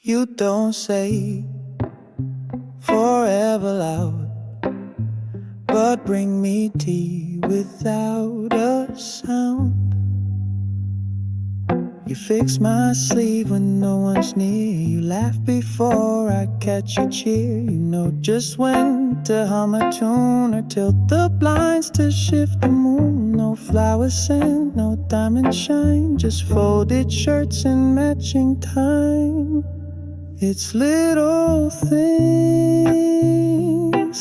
You don't say forever loud, but bring me tea without a sound. You fix my sleeve when no one's near. You laugh before I catch your cheer. You know just when to hum a tune or tilt the blinds to shift the moon. No flower scent, no diamond shine, just folded shirts in matching time. It's little things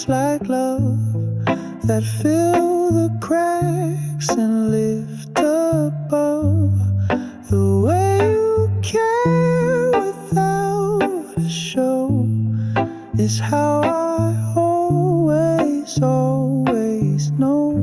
like love that fill the cracks and lift above. The way you care without a show is how I always, always know.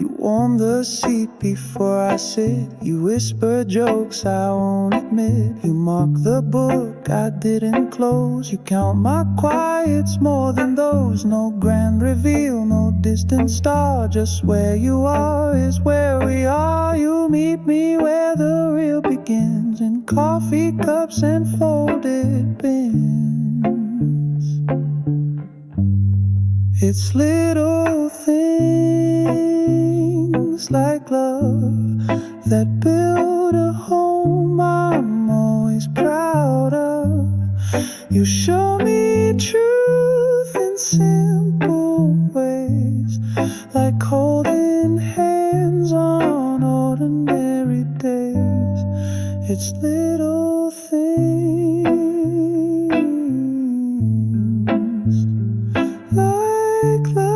You warm the seat before I sit. You whisper jokes I won't admit. You mark the book I didn't close. You count my quiets more than those. No grand reveal, no distant star. Just where you are is where we are. You meet me where the real begins, in coffee cups and folded bins. It's little things like love that build a home I'm always proud of. You show me truth in simple ways, like holding hands on ordinary days. It's little things like love.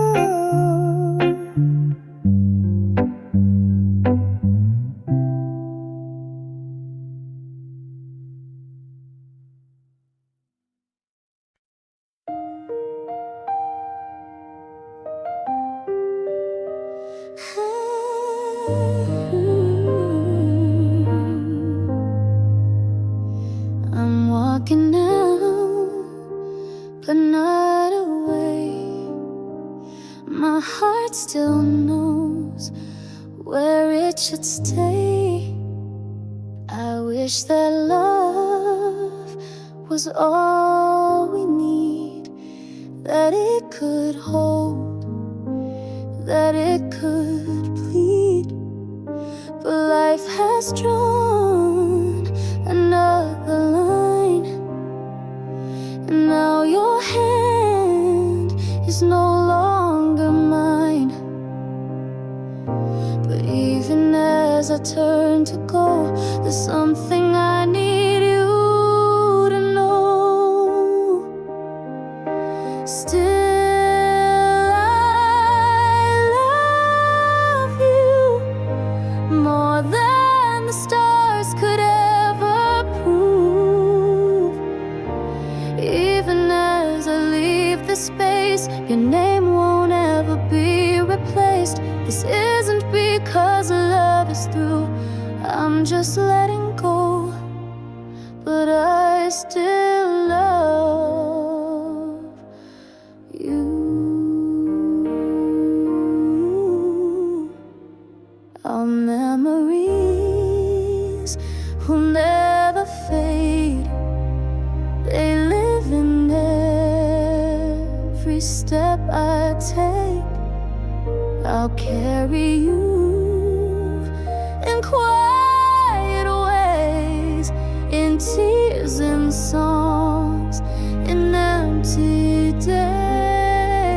I'm walking now, but not away. My heart still knows where it should stay. I wish that love was all we need, that it could hold, that it could bleed. But life has drawn another line, and now your hand is no longer mine. But even as I turn to go, there's something I need you to know. Still I love you more than the stars could ever prove. Even as I leave this space, your name won't ever be replaced. This isn't because love is through, I'm just letting go, but I still love you. Our memories will never fade. They live in every step I take. I'll carry you in quiet ways, in tears and songs, in empty days.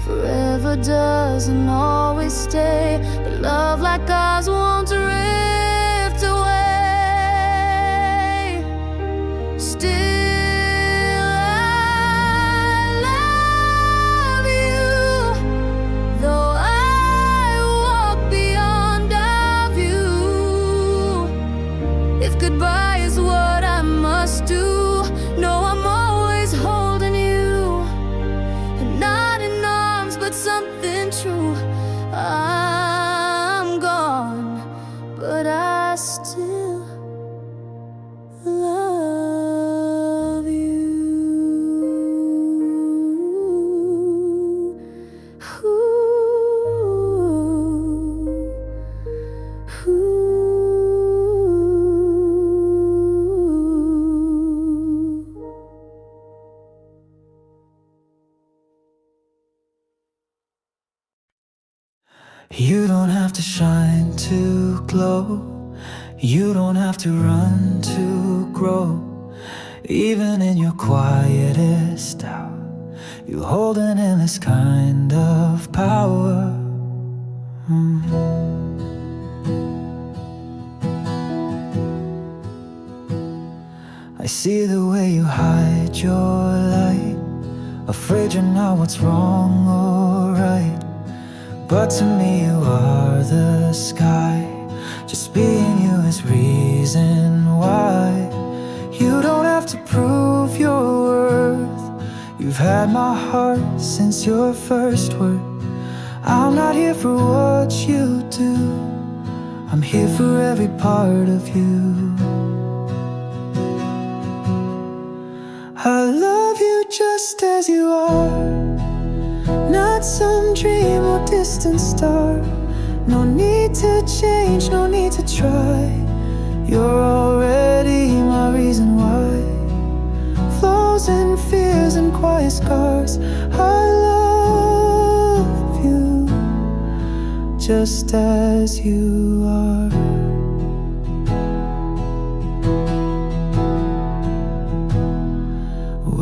Forever doesn't always stay, but love like ours won't drift away. Still goodbye is what I must do. No, I'm always holding you, and not in arms, but something true. I'm gone, but I still love you. Ooh. Ooh. 'Cause have to shine to glow. You don't have to run to grow. Even in your quietest hour, you hold an endless kind of power. I see the way you hide your light, afraid you're not what's wrong or right. But to me you are the sky, just being you is reason why. You don't have to prove your worth, you've had my heart since your first word. I'm not here for what you do, I'm here for every part of you. I love you just as you are, not some dream or distant star. No need to change, no need to try. You're already my reason why. Flaws and fears and quiet scars, I love you just as you are.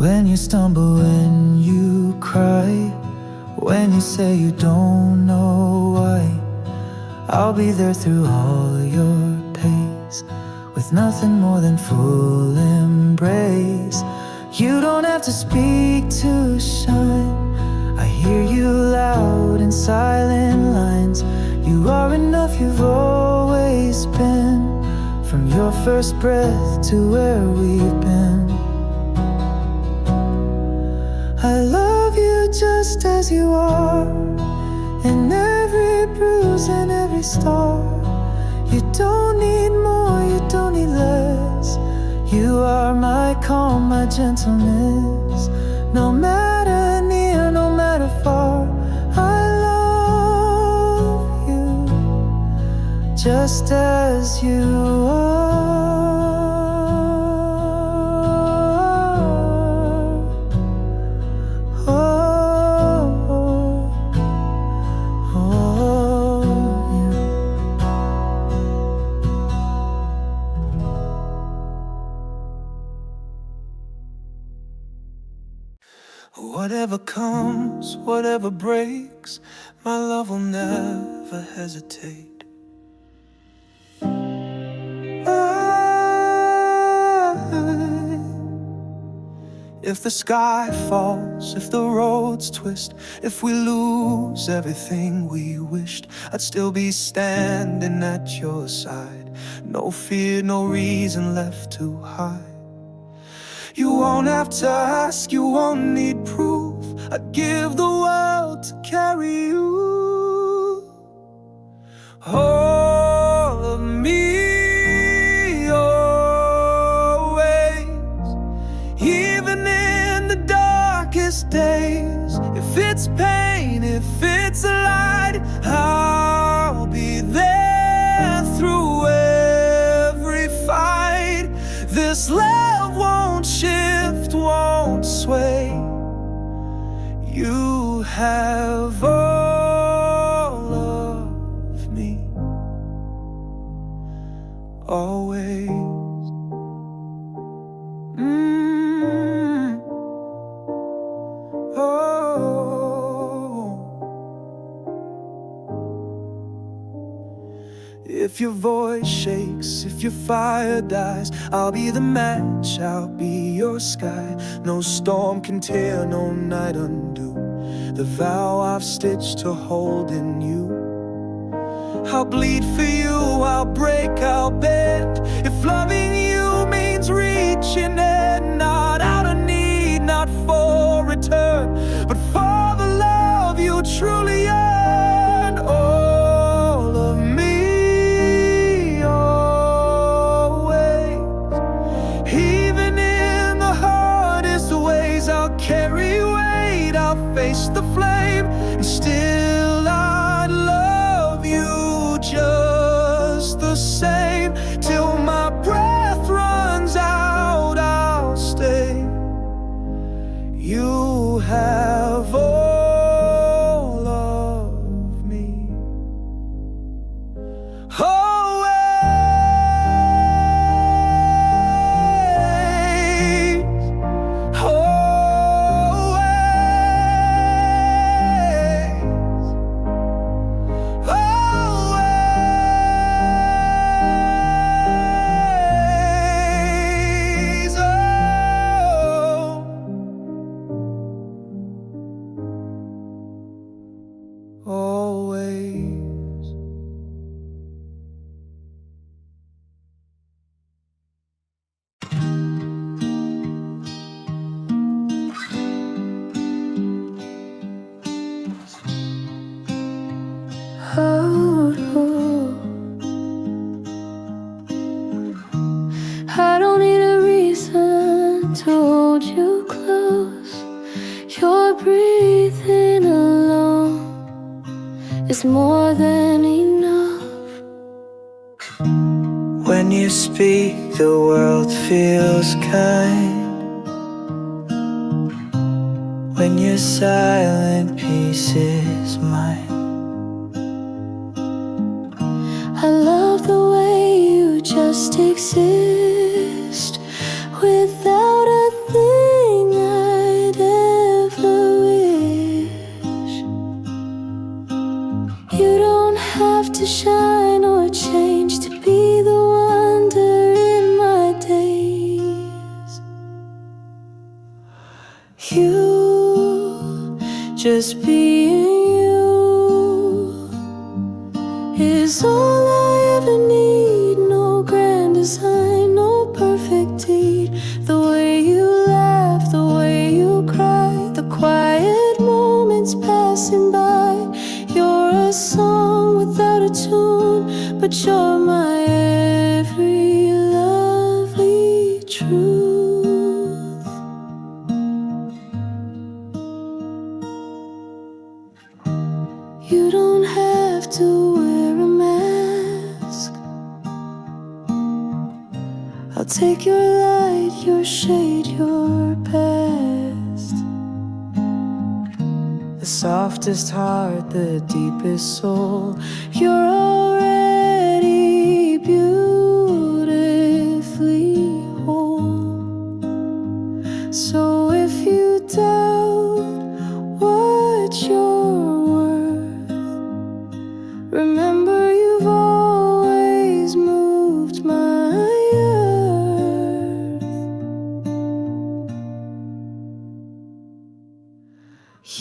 When you stumble, when you cry, when you say you don't know why, I'll be there through all your pains, with nothing more than full embrace. You don't have to speak to shine, I hear you loud in silent lines. You are enough, you've always been, from your first breath to where we've been. I love you just as you are, in every bruise and every star. You don't need more, you don't need less. You are my calm, my gentleness. No matter near, no matter far, I love you just as you are. Whatever comes, whatever breaks, my love will never hesitate. If the sky falls, if the roads twist, if we lose everything we wished, I'd still be standing at your side. No fear, no reason left to hide. You won't have to ask, you won't need proof. I'd give the world to carry you. All of me always, even in the darkest days. If it's pain, if it's a light, I'll be there through every fight. This love won't shift, won't sway. You have all of me, always. If your voice shakes, if your fire dies, I'll be the match, I'll be your sky. No storm can tear, no night undo the vow I've stitched to hold in you. I'll bleed for you, I'll break, I'll bend. If loving you means reaching in, not out of need, not for return, but for the love you truly earned. All of me, always. Even in the hardest ways, I'll carry weight, I'll face the flame, and still I'd love you just the same, till my breath breathing alone is more than enough. When you speak, the world feels kind. When you're silent, peace is mine. I love the way you just exist without a thing I'd ever wish. You don't have to shine or change to be the wonder in my days. You, just being you, is all I ever need. No grand design, no perfect deed. The way you laugh, the way you cry, the quiet moments passing by. You're a song without a tune, but you're my every lovely truth. You don't have to wear a mask. I'll take your light, your shade, your past. The softest heart, the deepest soul. You're already beautifully whole. So if you doubt what you're worth, remember you've always moved my earth.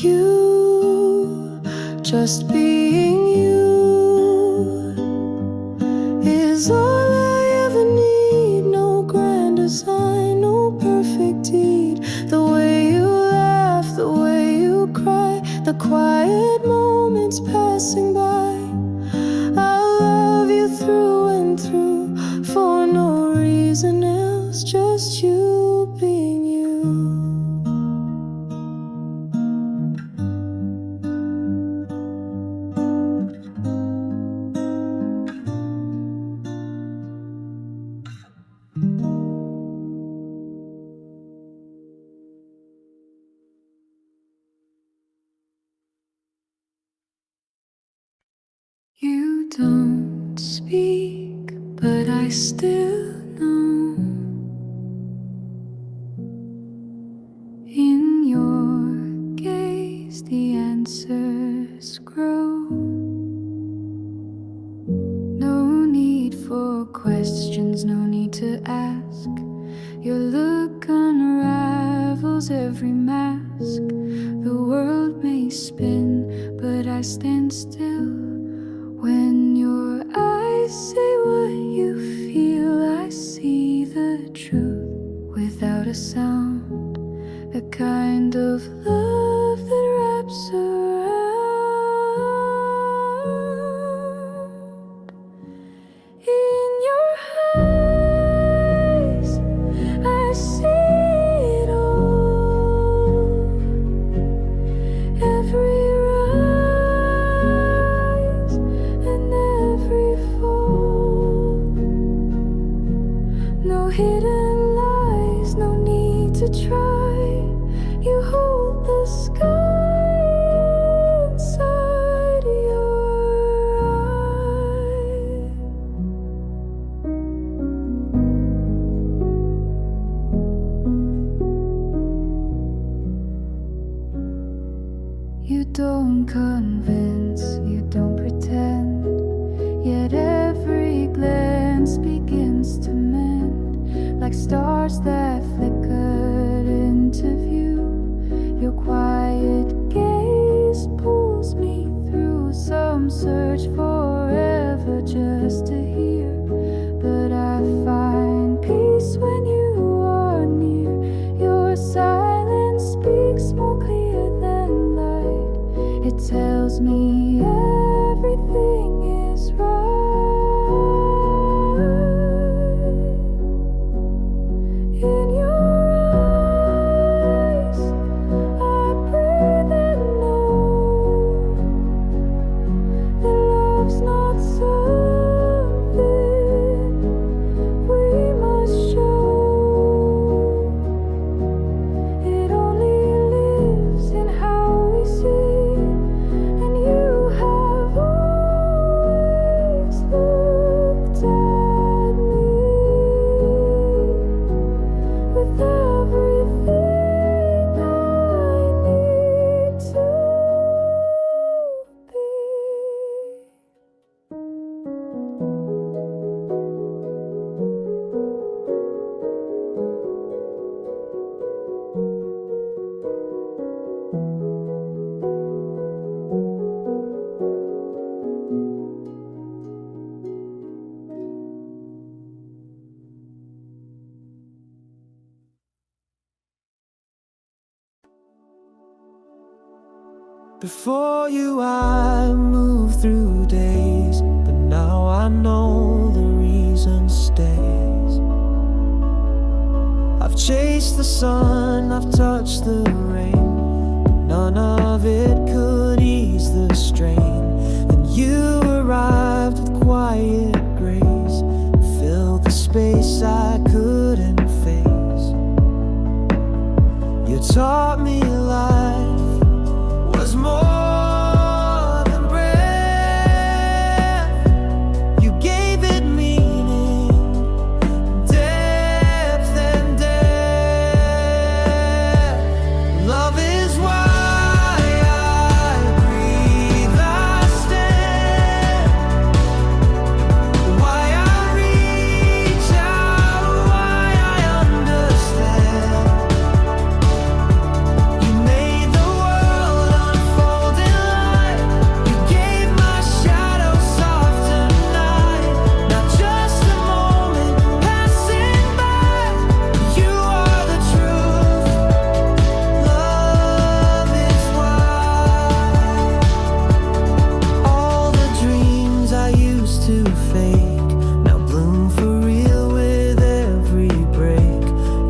You, just being you, is all I ever need. No grand design, no perfect deed. The way you laugh, the way you cry, the quiet moments passing by. I'll love you through and through, for no reason else, just you being you. You don't speak, but I still know. In your gaze, the answers grow. No need for questions, no need to ask. Your look unravels every mask. The world may spin, but I stand still. When your eyes say what you feel, I see the truth without a sound. The kind of love that wraps around. In your eyes, I see it all. Every rise and every fall. No hidden lies, no need to try. You hold the sky inside your eye. You don't convince, you don't pretend, yet every glance begins to mend, like stars that flickered into view. Your quiet gaze pulls me through some search forever just to hear. But I find peace when you are near. Your silence speaks more clear than light. It tells me everything is right. In your eyes, I breathe. Before you I moved through days, but now I know the reason stays. I've chased the sun, I've touched the rain, but none of it could ease the strain. Then you arrived with quiet grace, filled the space I couldn't face. You taught me life was more than breath. You gave it meaning, depth and depth. Love is why I breathe, I stand, why I reach out, why I understand. You made the world unfold in light. You gave my shadow soft tonight. Not just a moment passing by. You are the truth. Love is why. All the dreams I used to fake now bloom for real with every break.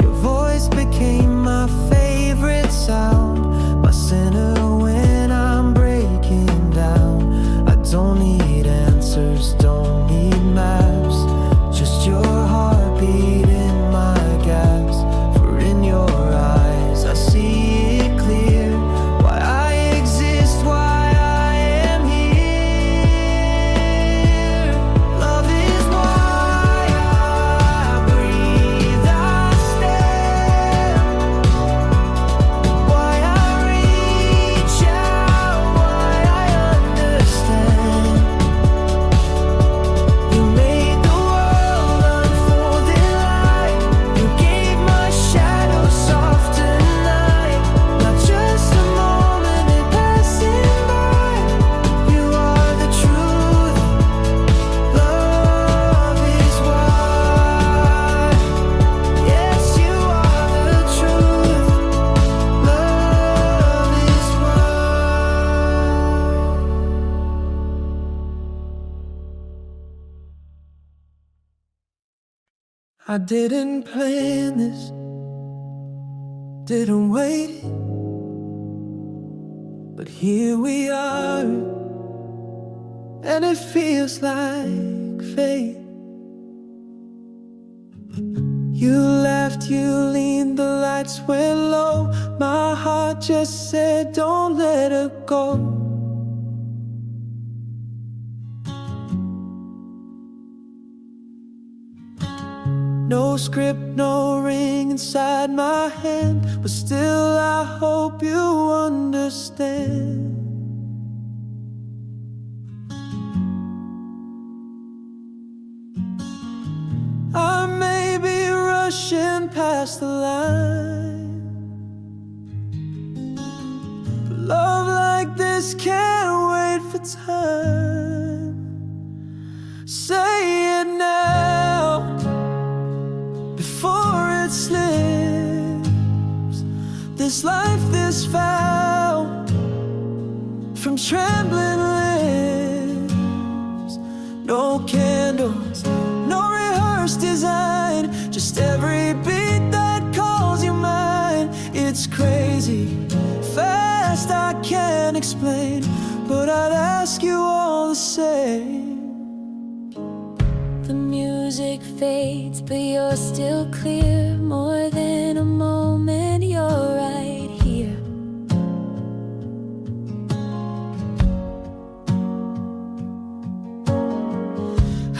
Your voice became my favorite sound, my center when I'm breaking down. I don't need answers, don't need maps, just your heartbeat in my gaps. For in your eyes I see it clear, why I exist, why I am here. Love is why I breathe, I stand, why I reach out, why I understand. You made the world unfold in light. You gave my shadow soft tonight. Not just a moment in passing by. You are the truth. Love is why. Yes, you are the truth. Love is why. I didn't plan this, didn't wait, but here we are, and it feels like fate. You left, you leaned, the lights went low. My heart just said, don't let her go. No script, no ring inside my hand, but still I hope you understand. I may be rushing past the line, but love like this can't wait for time. Say it now, before it slips. This life, this foul, from trembling lips. No candles, no rehearsed design, just every beat that calls you mine. It's crazy, fast, I can't explain, but I'd ask you all the same. The music fades, but you're still clear. More than a moment, you're right here.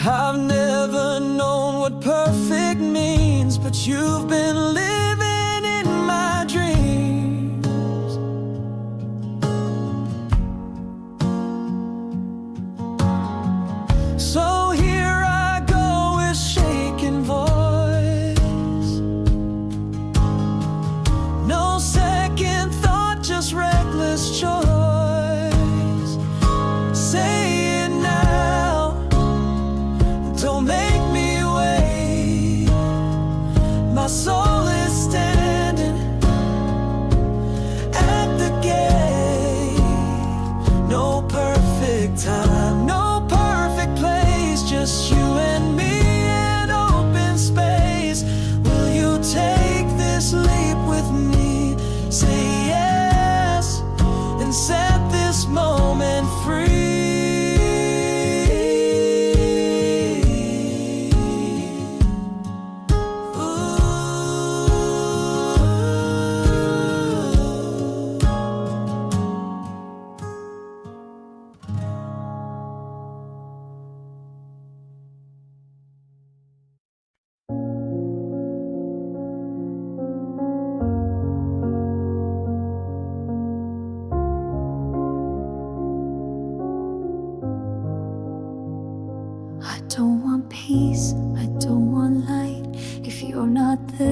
I've never known what perfect means, but you've been living in my dreams. So here I go with shaking voice. No second thought, just reckless choice. Say it now, don't make me wait. My soul is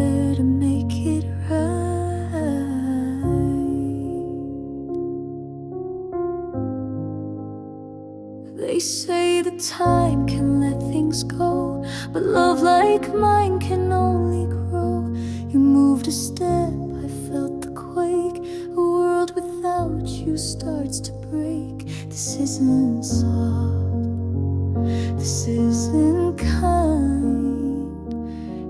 there to make it right. They say that time can let things go, but love like mine can only grow. You moved a step, I felt the quake. A world without you starts to break. This isn't soft, this isn't kind.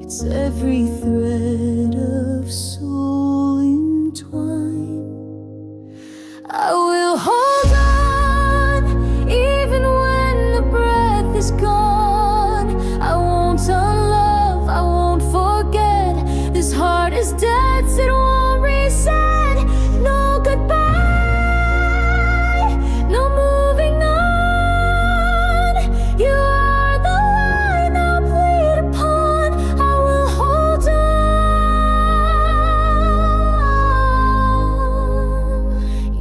It's every thread of soul entwined. I will hold on, even when the breath is gone. I won't unlove, I won't forget. This heart is dead, so it won't reset. No goodbye, no moving on. You are the line I'll plead upon. I will hold on.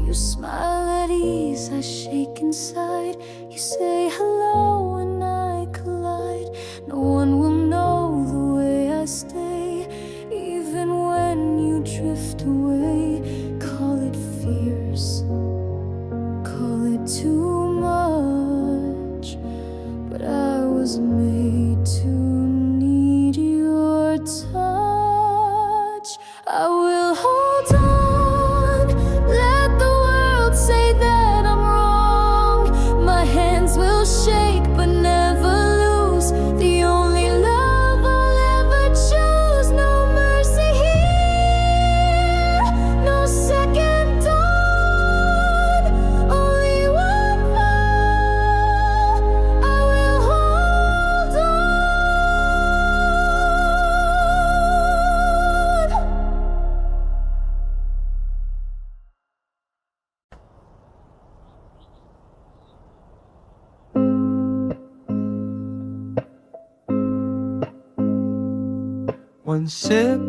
You smile at ease, I shake inside. You say hello when I collide. No one will know the way I stay, even when you drift away. Call it fierce, call it too much, but I was made to need your touch. I will hold on, let the world say that I'm wrong. My hands will shake but never lose. The only love I'll ever choose. No mercy here, no second dawn. Only one vow, I will hold on. One sip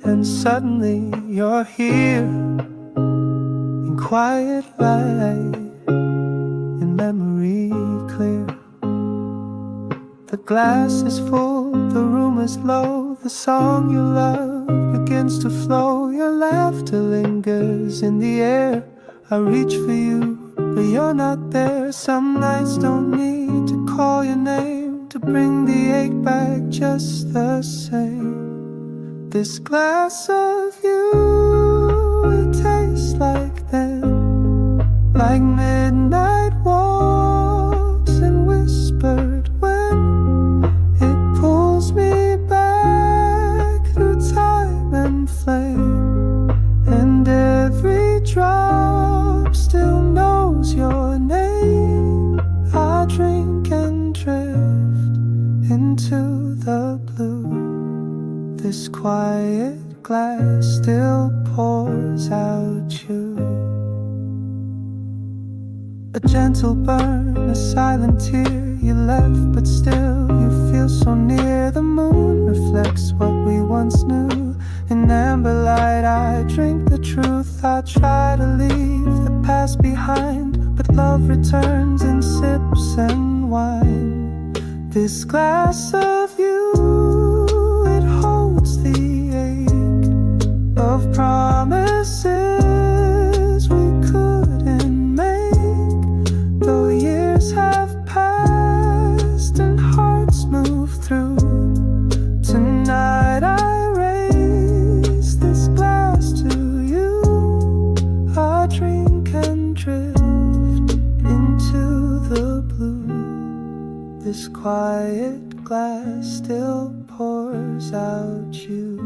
and suddenly you're here, in quiet light, in memory clear. The glass is full, the room is low. The song you love begins to flow. Your laughter lingers in the air. I reach for you, but you're not there. Some nights don't need to call your name to bring the ache back just the same. This glass of you, it tastes like them, like midnight walks and whispered wind. It pulls me back through time and flame, and every drop still knows your name. I drink and drift into the blue. This quiet glass still pours out you. A gentle burn, a silent tear. You left, but still you feel so near. The moon reflects what we once knew. In amber light I drink the truth. I try to leave the past behind, but love returns in sips and wine. This glass of you, it holds the ache of promises we couldn't make. Though years have passed and hearts move through, tonight I raise this glass to you. I drink and drift into the blue. This quiet glass still pours out you.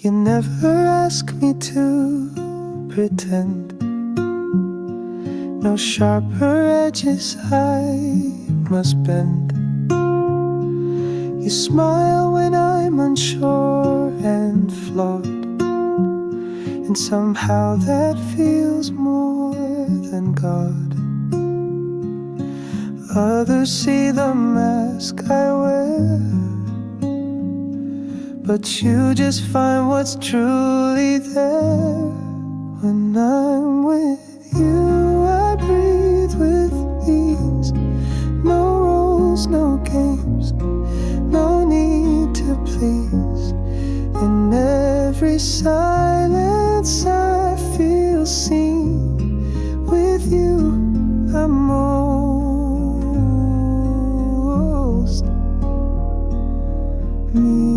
You never ask me to pretend. No sharper edges I must bend. You smile when I'm unsure and flawed, and somehow that feels more than God. Others see the mask I wear, but you just find what's truly there. When I'm with you, I breathe with ease. No rules, no games, no need to please. In every silence I feel seen. With you I'm most me.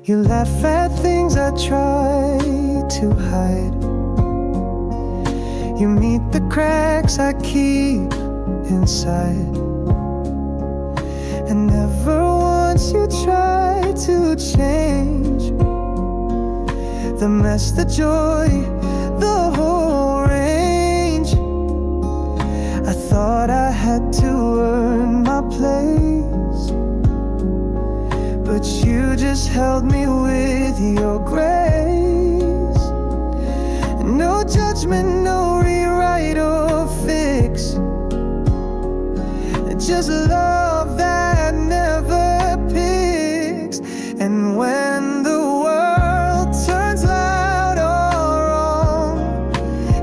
You laugh at things I try to hide. You meet the cracks I keep inside. And never once you try to change the mess, the joy, the whole range. I thought I had to earn my place, but you just held me with your grace. No judgment, no rewrite or fix, just love that never picks. And when the world turns loud or wrong,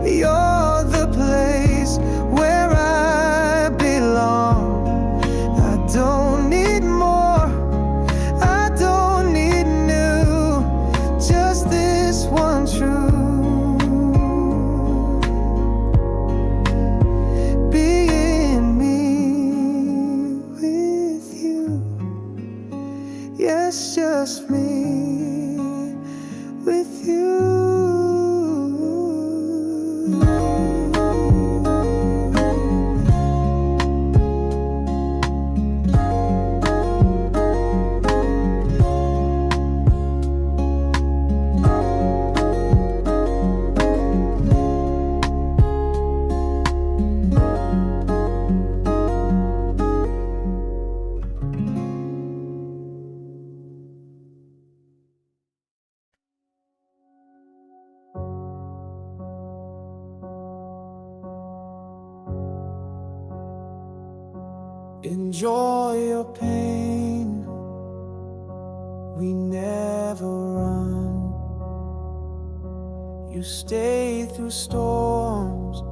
you're the place where I belong. I don't need more, I don't need new, just this one truth. Yes, just me with you. Enjoy your pain, we never run. You stay through storms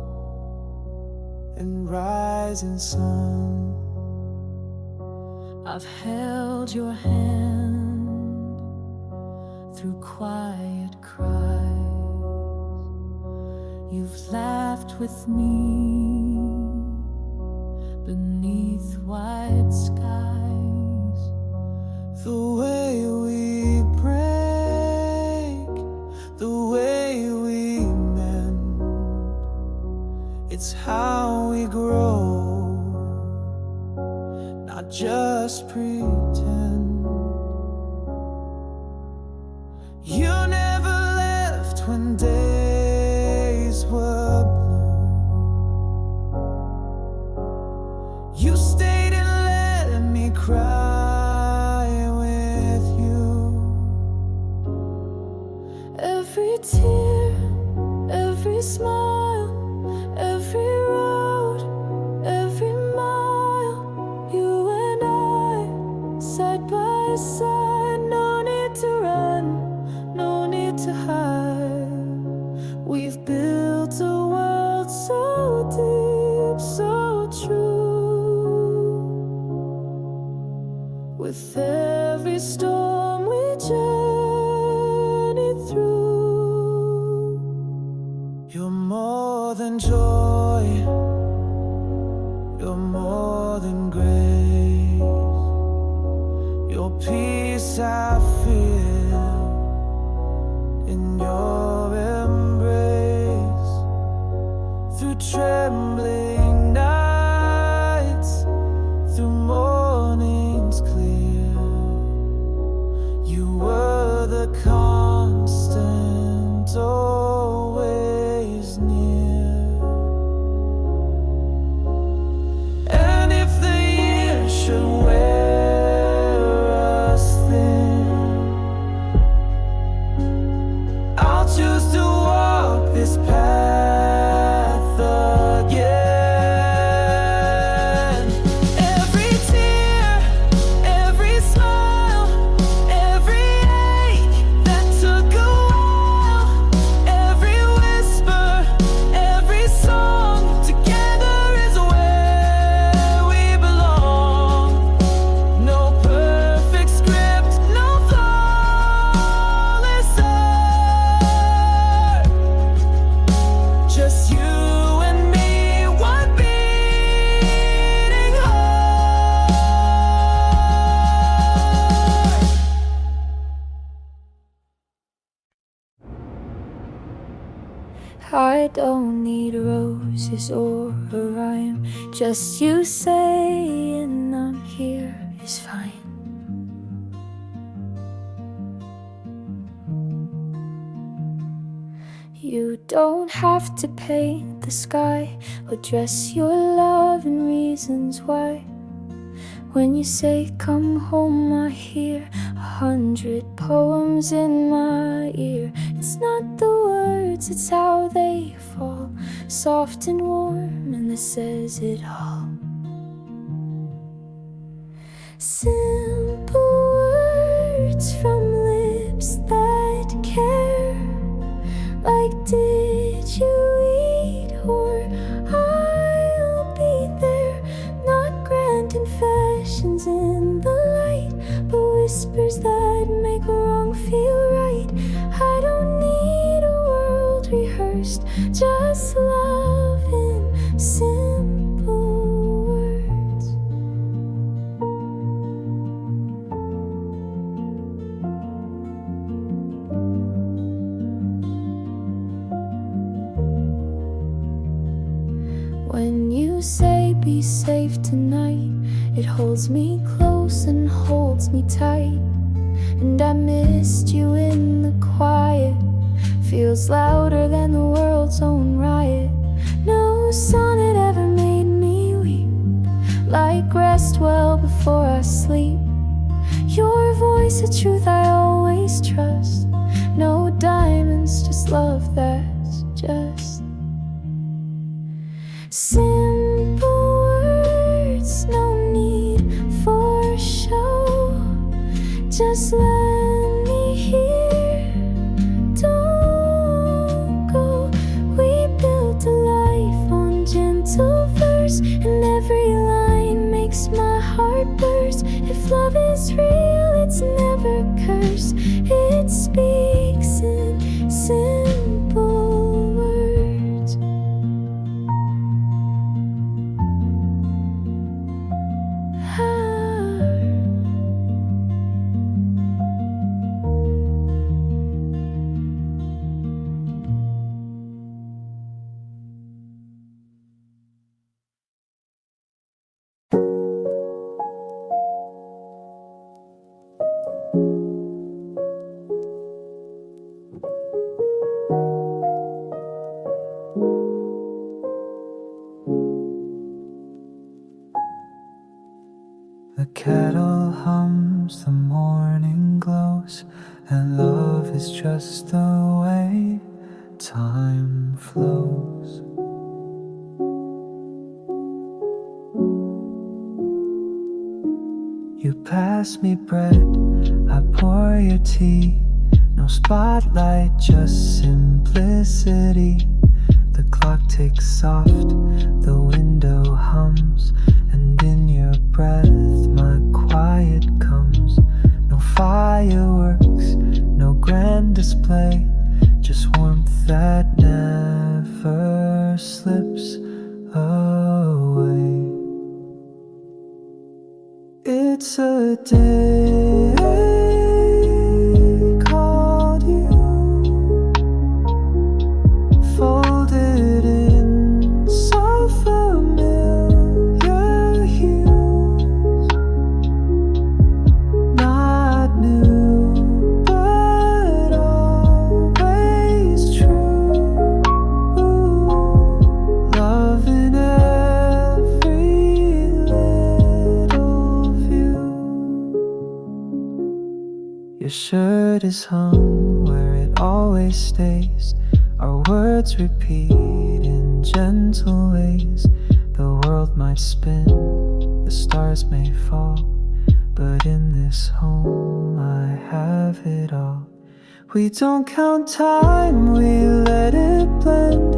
and rising sun. I've held your hand through quiet cries. You've laughed with me beneath white skies. The way we break, the way we mend, it's how we grow, not just pretend. You never left when days were blue. You stayed and let me cry with you. Every tear, every smile, every road, every mile, you and I, side by side. No need to run, no need to hide. We've built a world so deep, so true. With every storm we journey through. You're more than joy, you're more than grace. Your peace I feel in your embrace. Through trembling nights, through mornings clear, you were the constant, always near. And if the years should wear us thin, I'll choose to walk this path again. don't need roses or a rhyme. Just you saying I'm here is fine. You don't have to paint the sky or dress your love in reasons why. When you say come home, I hear 100 poems in my ear. It's not the words, it's how they fall, soft and warm, and this says it all. Simple words from lips that care, like did you eat or I'll be there. Not grand confessions in the light, but whispers that make wrong feel right. I don't need a world rehearsed, just love in simple words. When you say be safe tonight, it holds me close and holds me tight. And I missed you in the quiet, feels louder than the world's own riot. No sonnet ever made me weep, like rest well before I sleep. Your voice, a truth I always trust. No diamonds, just love that's just. Simple words, no need for show. Just let me hear, don't go. We built a life on gentle verse, and every line makes my heart burst. If love is real, it's never cursed. It speaks in simple words. The kettle hums, the morning glows, and love is just the way time flows. You pass me bread, I pour your tea. No spotlight, just simplicity. The clock ticks soft, the window hums, and in your breath my quiet comes. No fireworks, no grand display, just warmth that never slips away. It's a day called you, folded in soft familiar hues, not new but always true. Love in every little view. Your shirt is hung where it always stays. Our words repeat in gentle ways. The world might spin, the stars may fall, but in this home I have it all. We don't count time, we let it blend.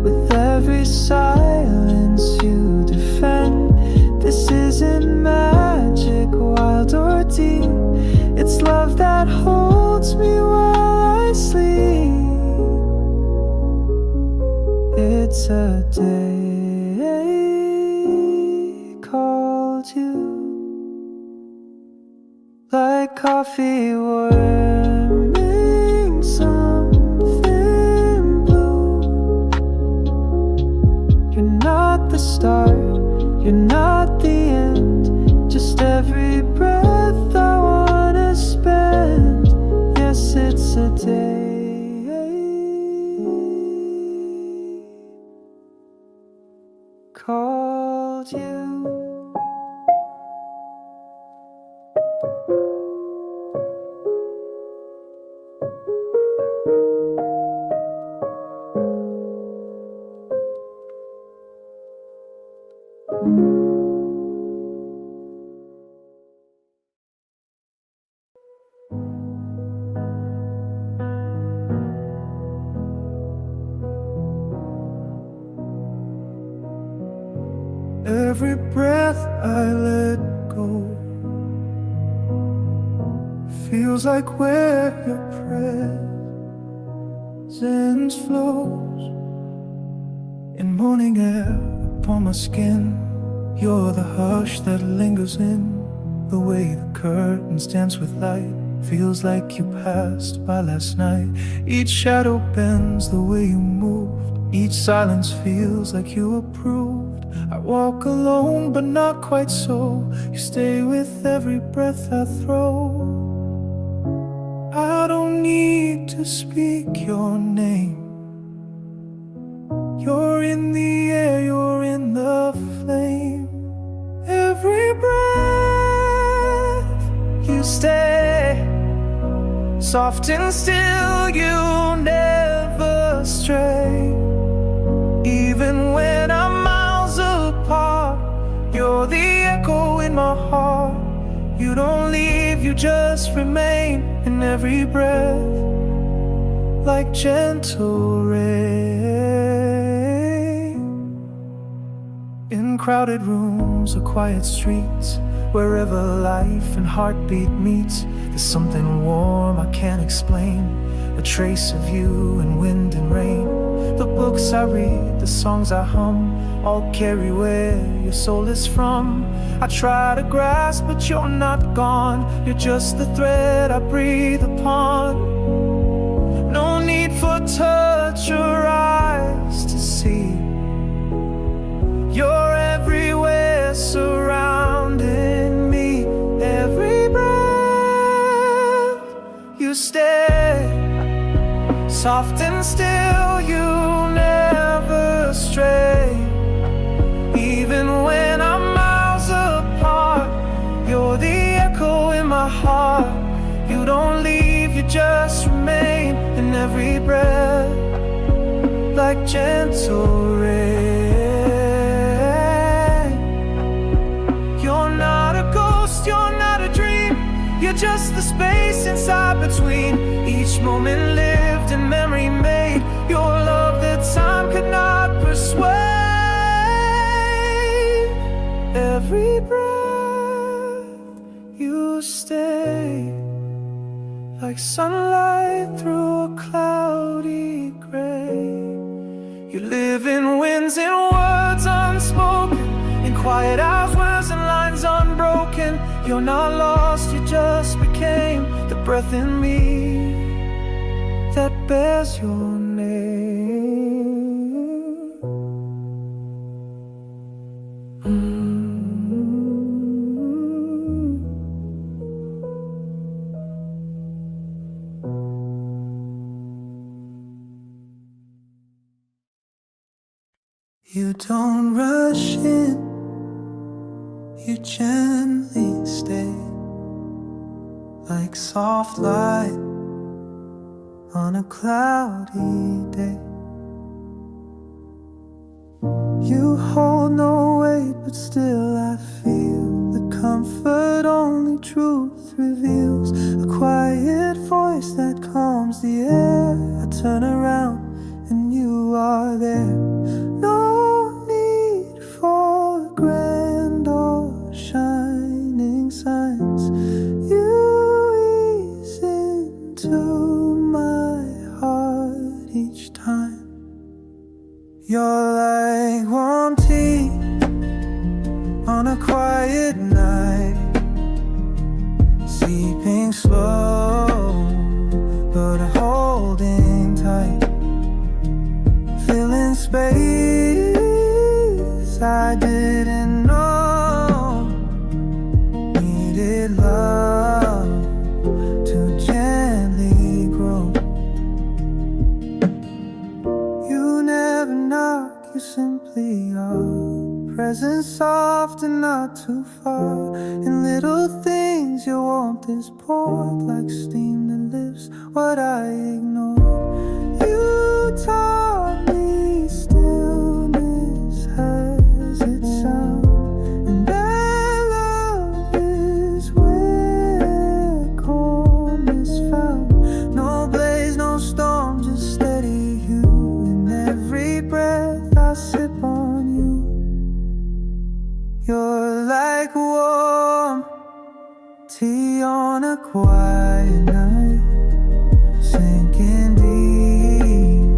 With every silence you defend. This isn't magic, wild or deep. It's love that holds me while I sleep. It's a day called you, like coffee warming something blue. the start, you're not the end. Just every breath I wanna spend. Yes, it's a day called you. Every breath I let go feels like where your presence flows. In morning air upon my skin, you're the hush that lingers in. The way the curtains dance with light feels like you passed by last night. Each shadow bends the way you moved, each silence feels like you approved. I walk alone but not quite so. You stay with every breath I throw. I don't need to speak your name. You're in the air, you're in the flame. Every breath you stay, soft and still, you never stray. Even when I'm miles apart, you're the echo in my heart. You don't leave, you just remain in every breath, like gentle rain. In crowded rooms or quiet streets, wherever life and heartbeat meets, there's something warm I can't explain, a trace of you in wind and rain. The books I read, the songs I hum, all carry where your soul is from. I try to grasp, but you're not gone. You're just the thread I breathe upon. No need for touch or eyes to see. You're everywhere, surrounding me. Every breath you stay, soft and still, you never stray. Even when I'm miles apart, you're the echo in my heart. You don't leave, you just remain in every breath, like gentle rain. You're not a ghost, you're not a dream. You're just the space inside between each moment lived and memory made. Your love that time could not persuade. Every breath you stay, like sunlight through a cloudy gray. You live in winds and words unspoken, in quiet hours and lines unbroken. You're not lost, you just became the breath in me that bears your name. You don't rush in, you gently stay, like soft light on a cloudy day. You hold no weight, but still I feel the comfort only truth reveals. A quiet voice that calms the air. I turn around and you are there. No need for grand or shining signs. You ease into my heart each time. You're like warm tea on a quiet night, seeping slow but holding tight, filling space I I didn't know needed love to gently grow. You never knock, you simply are. Presence soft and not too far. In little things your warmth is poured like steam that lifts what I ignored. You taught me stillness has its sound, and that love is where calm is found. No blaze, no storm, just steady you. In every breath I sip on you. You're like warm tea on a quiet night, sinking deep,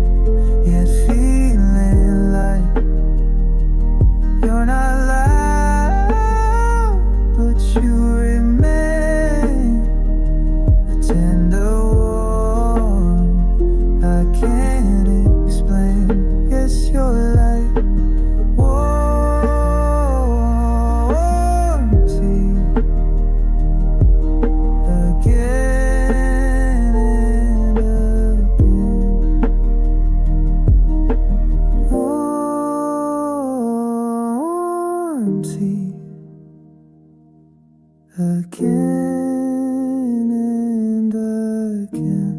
yet feeling light. You're not loud, but you remain a tender warmth I can't explain. Yes, you're like warm tea again and again. Warm tea again and again.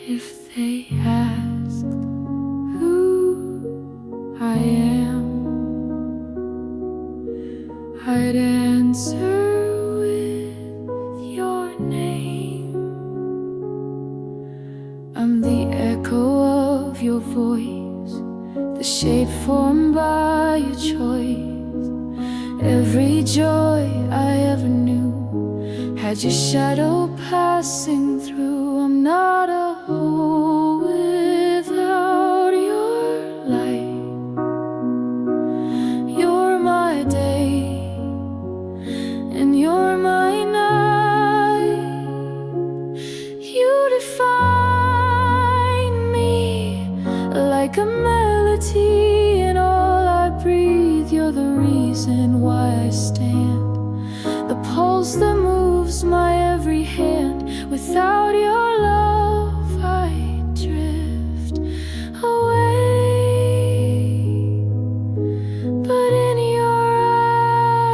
If they ask who I am, I'd answer with your name. I'm the echo of your voice, the shape formed by your choice. Every joy I ever knew had your shadow passing through. I'm not a whole without your light. You're my day and you're my night. You define me like a melody in all I breathe. You're the reason why I stand, the pulse that moves my every hand. Without your love I drift away, but in your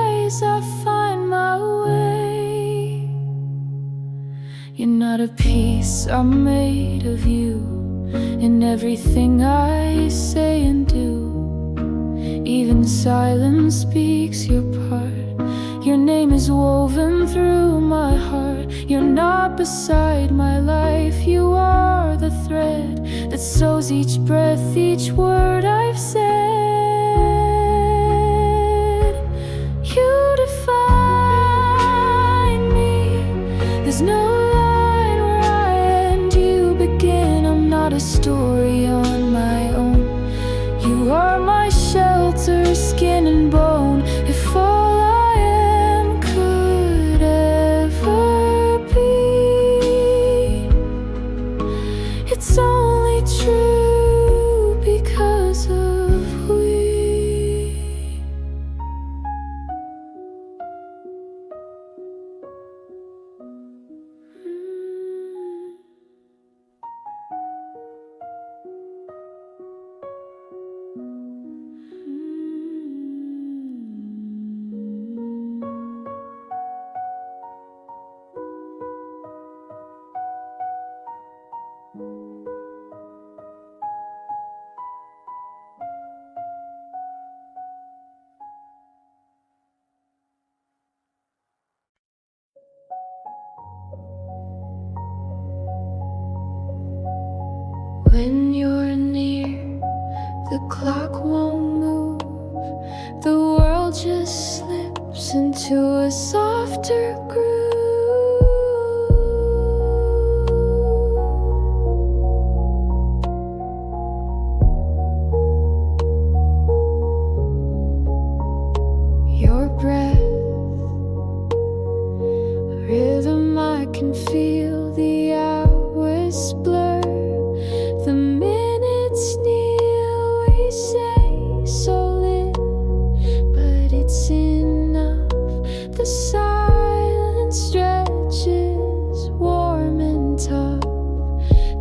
eyes I find my way. You're not a piece, I'm made of you, in everything I say and do. Even silence speaks your part. Your name is woven through my heart. You're not beside my life. You are the thread that sews each breath, each word I've said. You define me. There's no line where I end, you begin. I'm not a story on my own. You are my shelter, skin and bone. If all I am could ever be, it's only true because of we. When you're near, the clock won't move. The world just slips into a softer groove.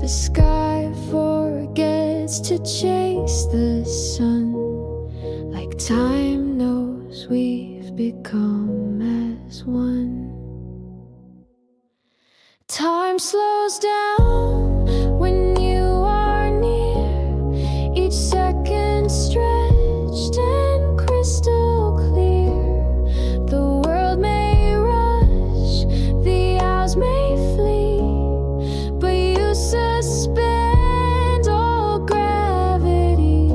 The sky forgets to chase the sun, like time knows we've become as one. Time slows down when you are near, each second stretched and crystal clear. The world may rush, the hours may flee, but you suspend all gravity.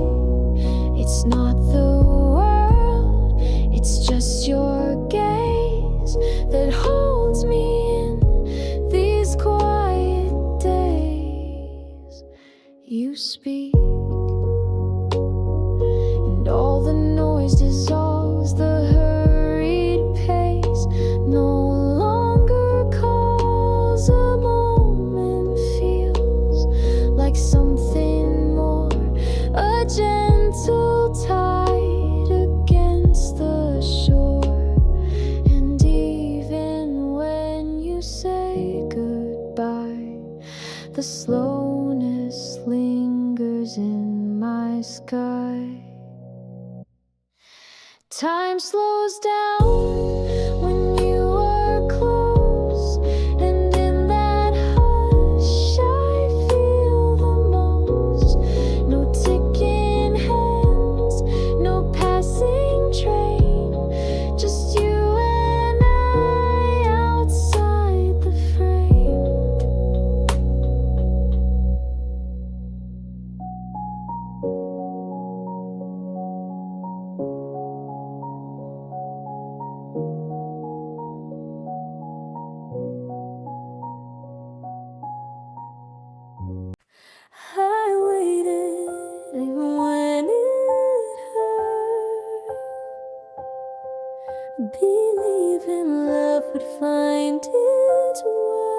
It's not the world, it's just your gaze that holds me in these quiet days. You speak, and all the noise dissolves. The hurried pace no longer calls. A moment feels like something more, a gentle tide against the shore. And even when you say goodbye, the slowness lingers in my sky. Time slows down when you are close, and in that hush I feel the most. No ticking hands, no passing train, just you and I outside the frame. I waited even when it hurt, believing love would find its worth.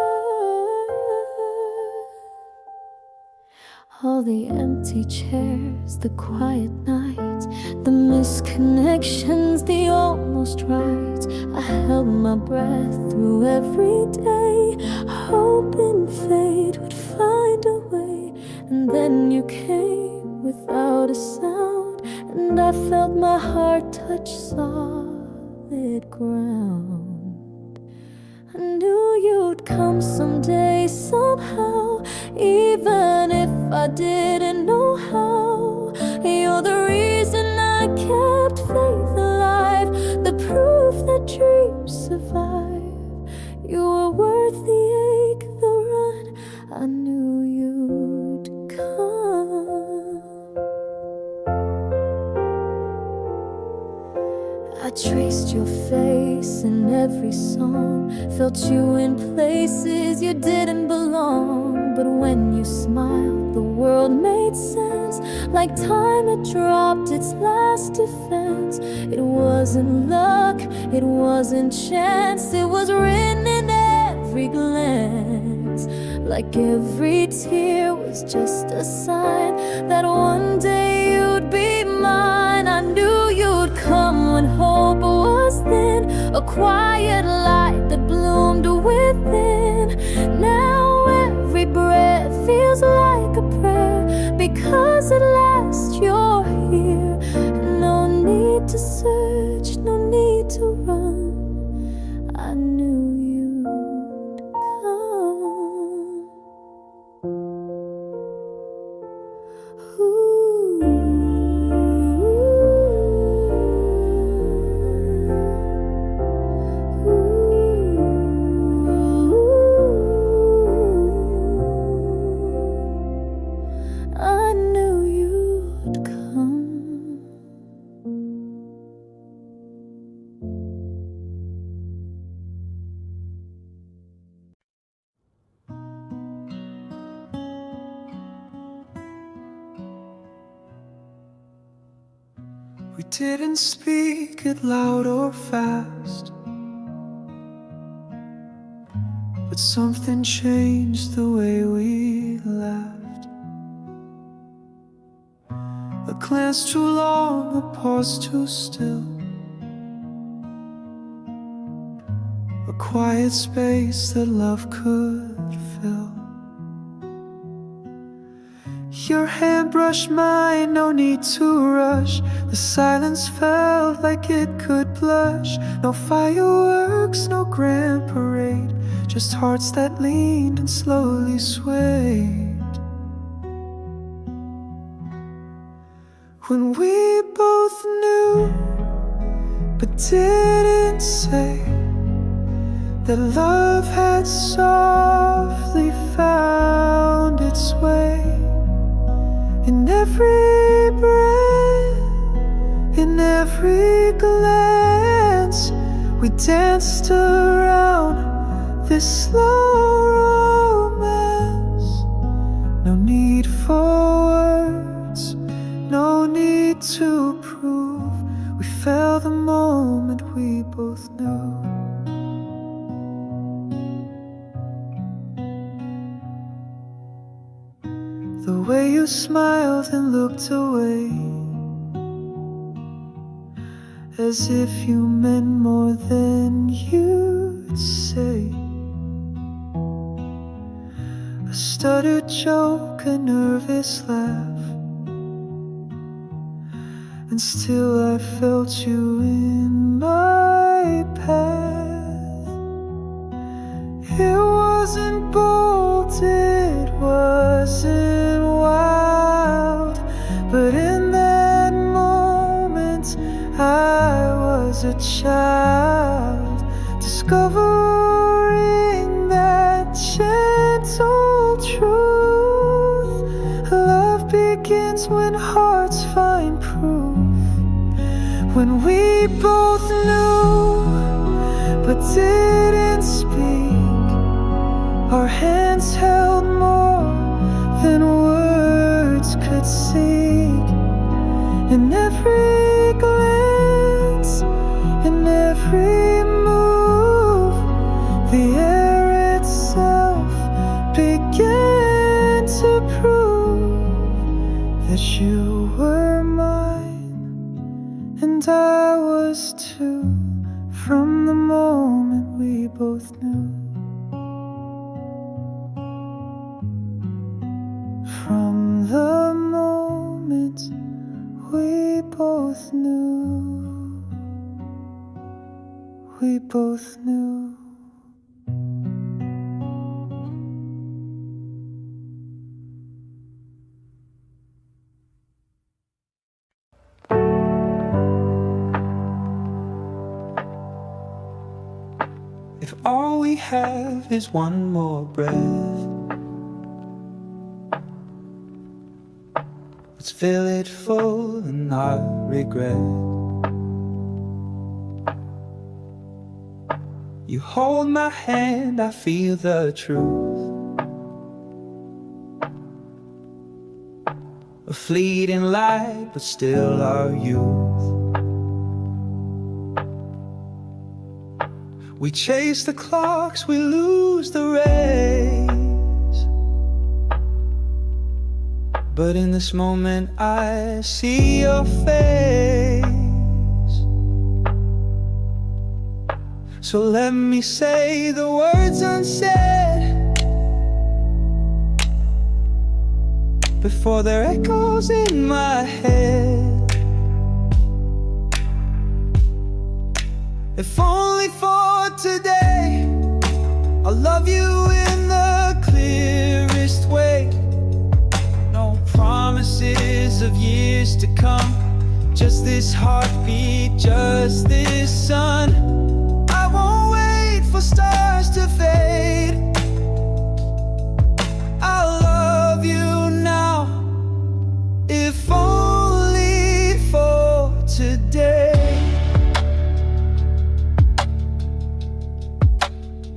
All the empty chairs, the quiet nights, the misconnections, the almost rights. I held my breath through every day, hoping fate would find a way. And then you came without a sound, and I felt my heart touch solid ground. I knew you'd come someday, somehow, even if I didn't know how. You're the reason I kept faith alive, the proof that dreams survive. You were worth the ache, the run. I knew you'd come. I traced your face in every song, felt you in places you didn't belong. But when you smiled, the world made sense, like time had dropped its last defense. It wasn't luck, it wasn't chance, it was written in every glance. Like every tear was just a sign that one day you'd be mine. I knew you'd come when hope was thin, a quiet light that bloomed within. Now every breath feels like a prayer, because at last you're here. No need to search, no need to run. I knew you'd come. I knew you'd come. We didn't speak it loud or fast, but something changed the way we laughed. A glance too long, a pause too still, a quiet space that love could fill. Your hand brushed mine, no need to rush. The silence felt like it could blush. No fireworks, no grand parade, just hearts that leaned and slowly swayed. When we both knew, but didn't say, that love had softly found its way. In every breath, in every glance, we danced around this slow romance. No need for words, no need to prove. We felt the moment we both knew. The way you smiled and looked away, as if you meant more than you'd say. A stuttered joke, a nervous laugh, and still I felt you in my path. It wasn't bold, it wasn't wild, but in that moment I was a child, discovering that gentle truth. Love begins when hearts find proof. When we both knew, but didn't speak, our hands held more than words could seek. In every glance, in every move, the air itself began to prove that you were mine, and I was too, from the moment we both knew. From the moment we both knew, we both knew. If all we have is one more breath, let's fill it full and not regret. You hold my hand, I feel the truth. A fleeting light, but still our youth. We chase the clocks, we lose the race, but in this moment I see your face. So let me say the words unsaid before there echoes in my head. If only for today, I'll love you in the clearest way. No promises of years to come, just this heartbeat, just this sun. I won't wait for stars to fade. I'll love you now, if only for today.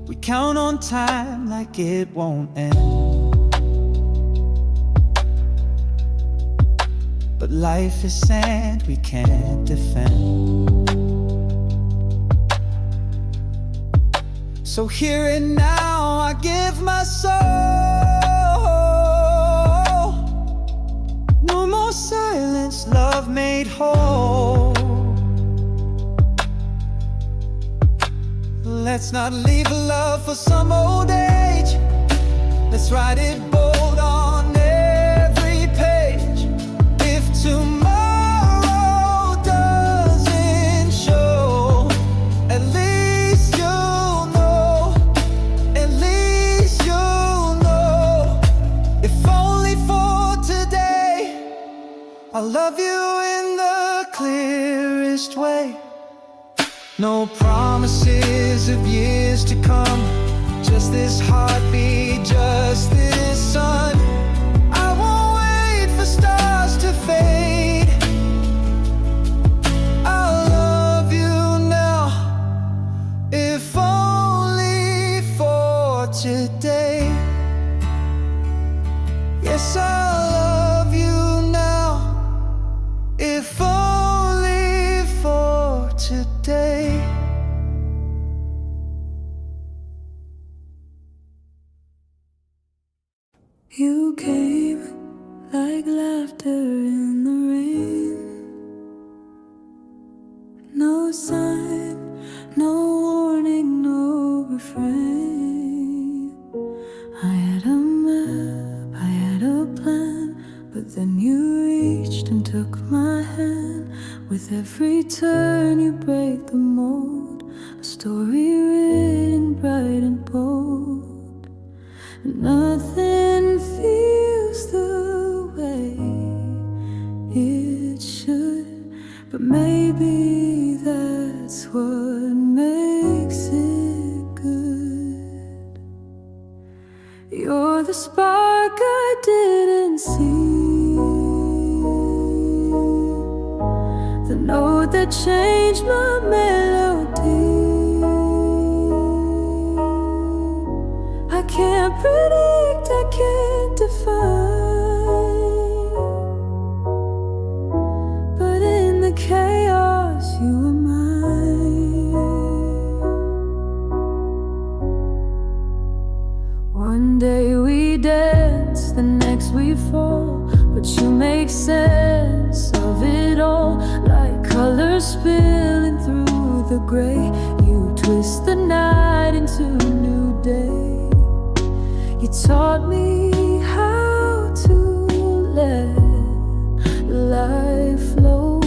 We count on time like it won't end, but life is sand we can't defend. So here and now I give my soul. No more silence, love made whole. Let's not leave love for some old age. Let's write it bold on every page. I love you in the clearest way. No promises of years to come, just this heartbeat, just this sun. I won't wait for stars to fade. I'll love you now, if only for today. Yes, I'll love you now, if only for today. You came like laughter in the rain. No sign, no warning, no refrain. I had a map, I had a plan, but then you reached and took my hand. With every turn you break the mold, a story written bright and bold. Nothing feels the way it should, but maybe that's what makes it good. You're the spark I didn't see, the note that changed my melody. I can't predict, I can't define, but in the chaos you are mine. One day we dance, the next we fall, but you make sense of it all. Like colors spilling through the gray, you twist the night into a new day. You taught me how to let life flow,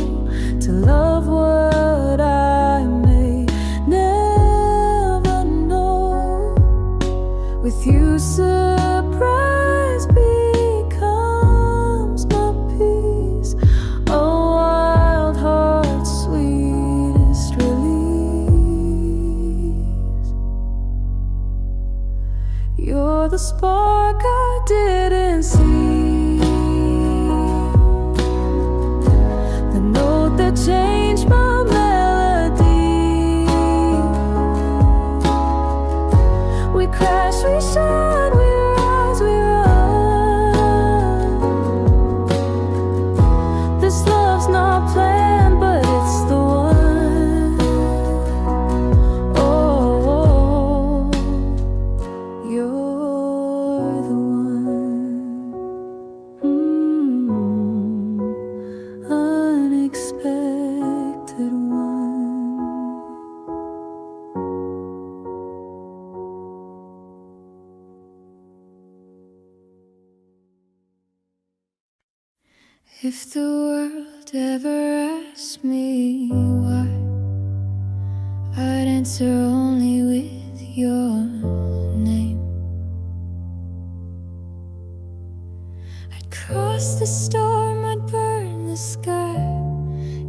to love what I may never know. With you, surprise becomes my peace, a wild heart's sweetest release. You're the spark I didn't see, the note that changed my melody. We crash, we shine, we rise, we run. This love's not planned, but it's the one. Oh, you're the one, unexpected one. If the world ever asked me why, I'd answer only with your name. I'd cross the storm, I'd burn the sky,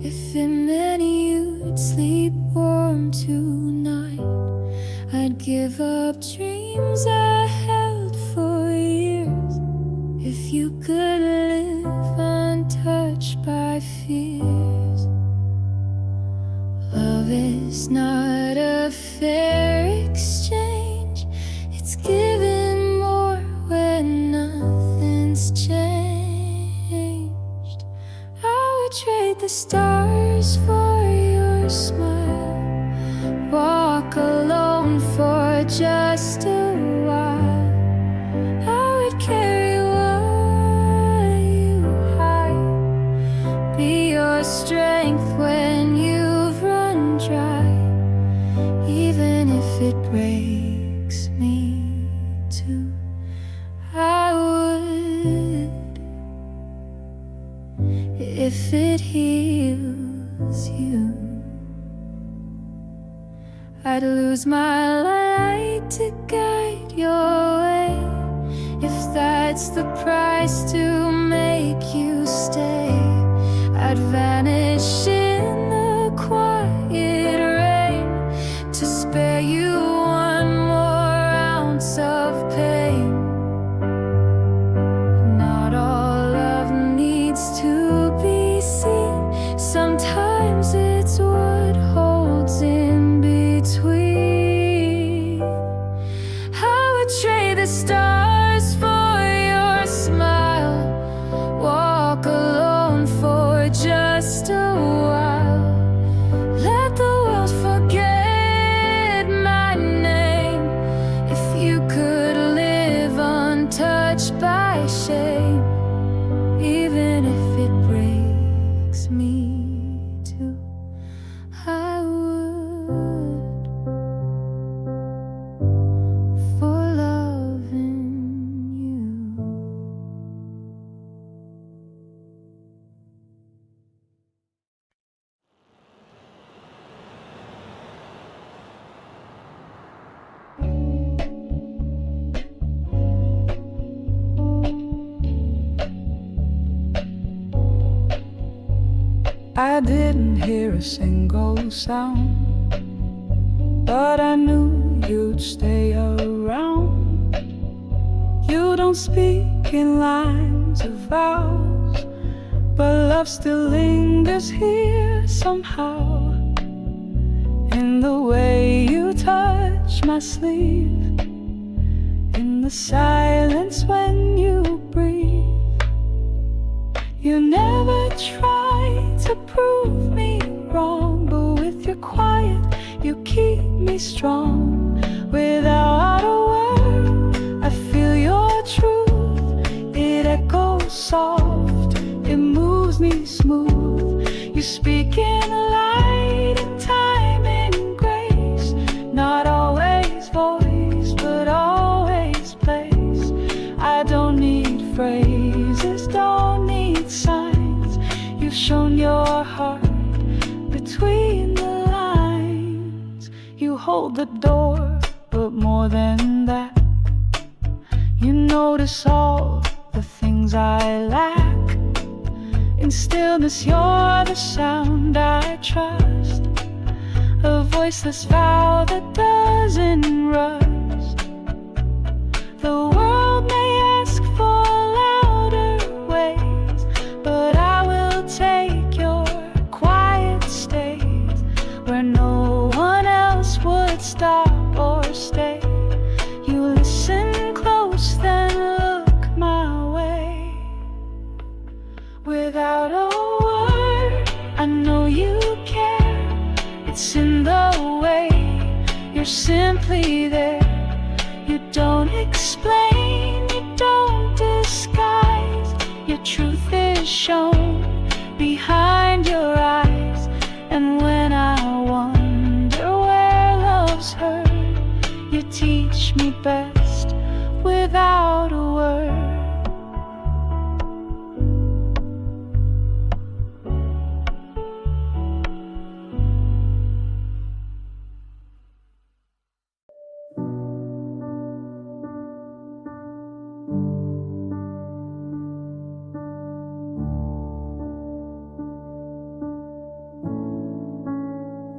if it meant you'd sleep warm tonight. I'd give up dreams I held for years, if you could live untouched by fears. Love is not a fair exchange, it's giving more when nothing's changed. I would trade the stars for your smile, walk alone for just a while. I would carry what you hide, be your strength when you've run dry, even if it breaks me too. I would, if it heals you. I'd lose my light to guide your way, if that's the price to make you stay. I'd vanish in the quiet rain to spare you one more ounce of pain. Not all love needs to be seen. Sometimes it's what holds in between. I would trade the stars for your smile, walk alone for just a while. Let the world forget my name if you could live untouched by shame, even if it breaks me too. I would for loving you. I didn't hear a single sound, but I knew you'd stay around. You don't speak in lines of vows, but love still lingers here somehow. In the way you touch my sleeve, in the silence when you breathe. You never try to prove me wrong, but with your quiet you keep me strong. Without a word, I feel your truth. It echoes soft, it moves me smooth. You speak in light, in time, in grace. Not always voice, but always place. I don't need phrases, don't need signs. You've shown your heart between the lines. You hold the door, but more than that, you notice all the things I lack. In stillness, you're the sound I trust, a voiceless vow that doesn't rust. The world may ask for louder ways, but I will take your quiet stays where no one else would stop or stay. You listen close, then look my way. Without a word, I know you care. It's in the way you're simply there. You don't explain, you don't disguise. Your truth is shown behind your eyes. And when I wonder where love's heard, you teach me best without a word.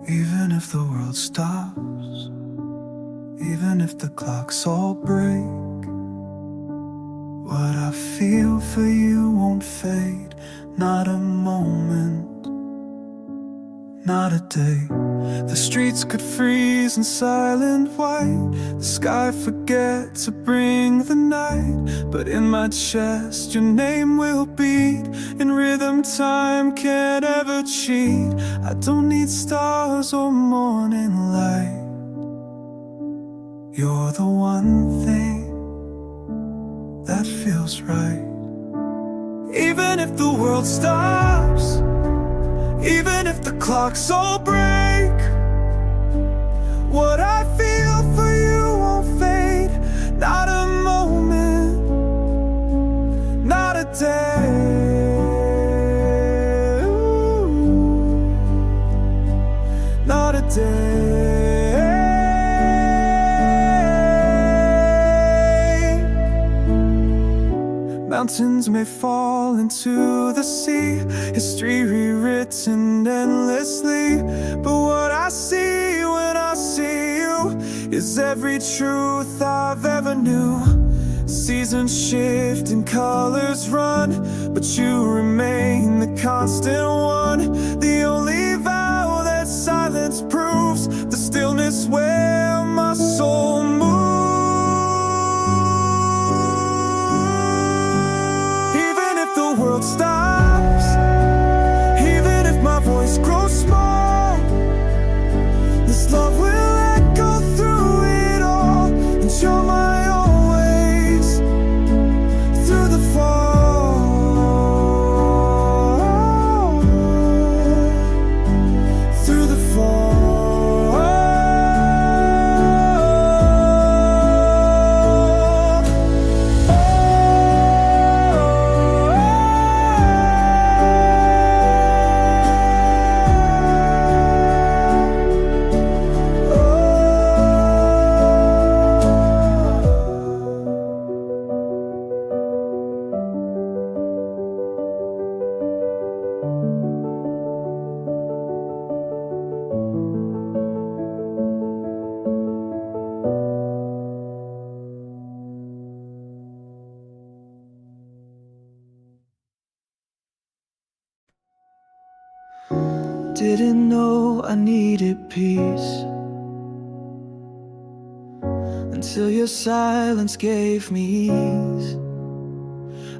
Even if the world stops, even if the clocks all break, what I feel for you won't fade. Not a moment, not a day. The streets could freeze in silent white, the sky forget to bring the night. But in my chest your name will beat, in rhythm time can't ever cheat. I don't need stars or morning light. You're the one thing that feels right. Even if the world stops, even if the clocks all break, what I feel for you won't fade. Not a moment, not a day, not a day. Mountains may fall fall into the sea, history rewritten endlessly. But what I see when I see you is every truth I've ever knew. Seasons shift and colors run, but you remain the constant one. The only vow that silence proves, the stillness where my soul moves. Even if the world stops, even if my voice grows small, this love will echo through it all. And you're my always, through the fall, through the fall. Didn't know I needed peace until your silence gave me ease.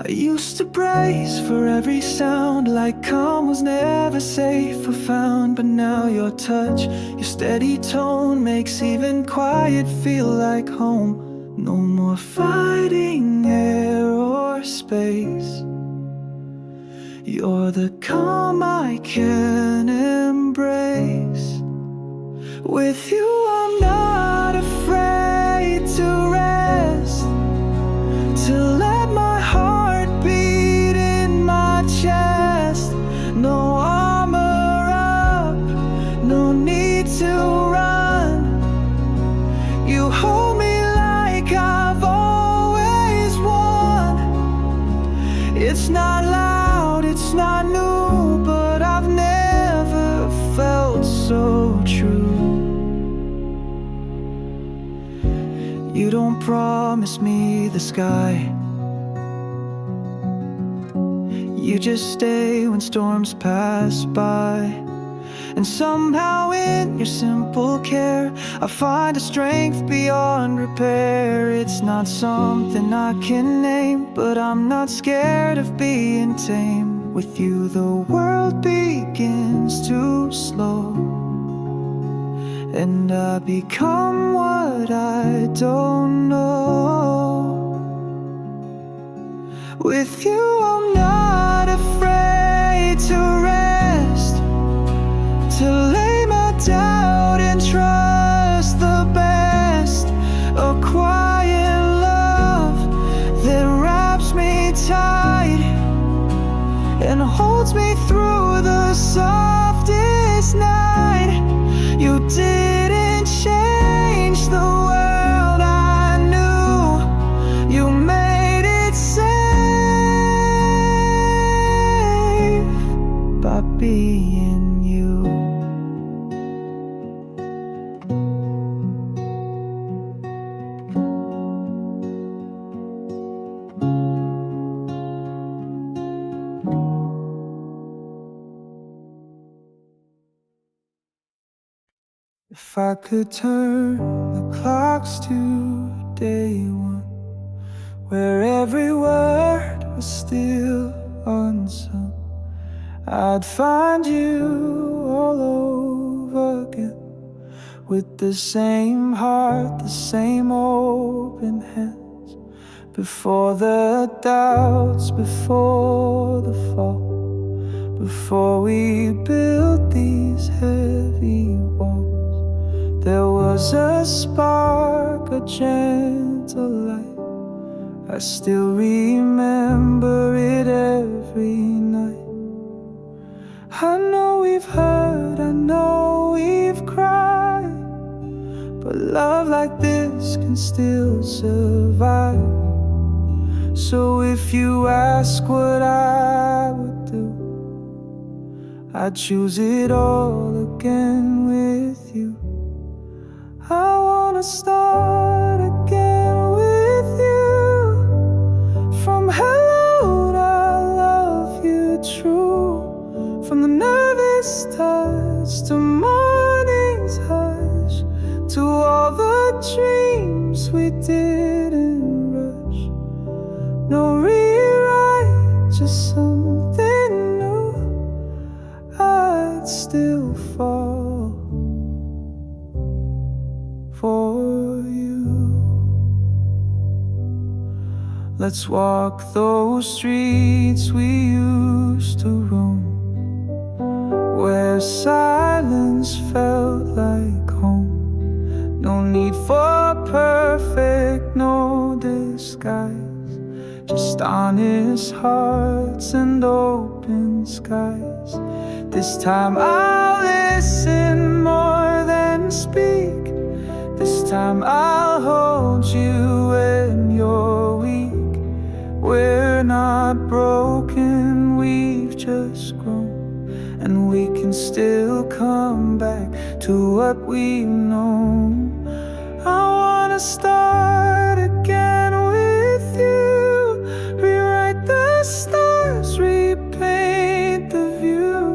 I used to brace for every sound, like calm was never safe or found. But now your touch, your steady tone makes even quiet feel like home. No more fighting air or space. You're the calm I can embrace. With you I'm not afraid to rest, to let my heart beat in my chest. No armor up, no need to run. You hold me like I've always won. It's not loud, it's not new, but I've never felt so true. You don't promise me the sky, you just stay when storms pass by. And somehow in your simple care I find a strength beyond repair. It's not something I can name, but I'm not scared of being tame. With you the world begins to slow, and I become what I don't know. With you I'm not afraid to rest, to lay my doubt and trust the best. A quiet love that wraps me tight and holds me through the softest night. You didn't change the world I knew, you made it safe by being you. If I could turn the clocks to day one, where every word was still unsung, I'd find you all over again, with the same heart, the same open hands. Before the doubts, before the fall, before we built these heavy walls, there was a spark, a gentle light. I still remember it every night. I know we've hurt, I know we've cried, but love like this can still survive. So if you ask what I would do, I'd choose it all again with you. I wanna start again with you. From hello to I love you true. From the nervous touch to morning's hush, to all the dreams we didn't rush. No rewrite, just something new. I'd still fall for you. Let's walk those streets we used to roam, where silence felt like home. No need for perfect, no disguise, just honest hearts and open skies. This time I'll listen more than speak. This time I'll hold you when you're weak. We're not broken, we've just grown, and we can still come back to what we've known. I wanna start again with you. Rewrite the stars, repaint the view.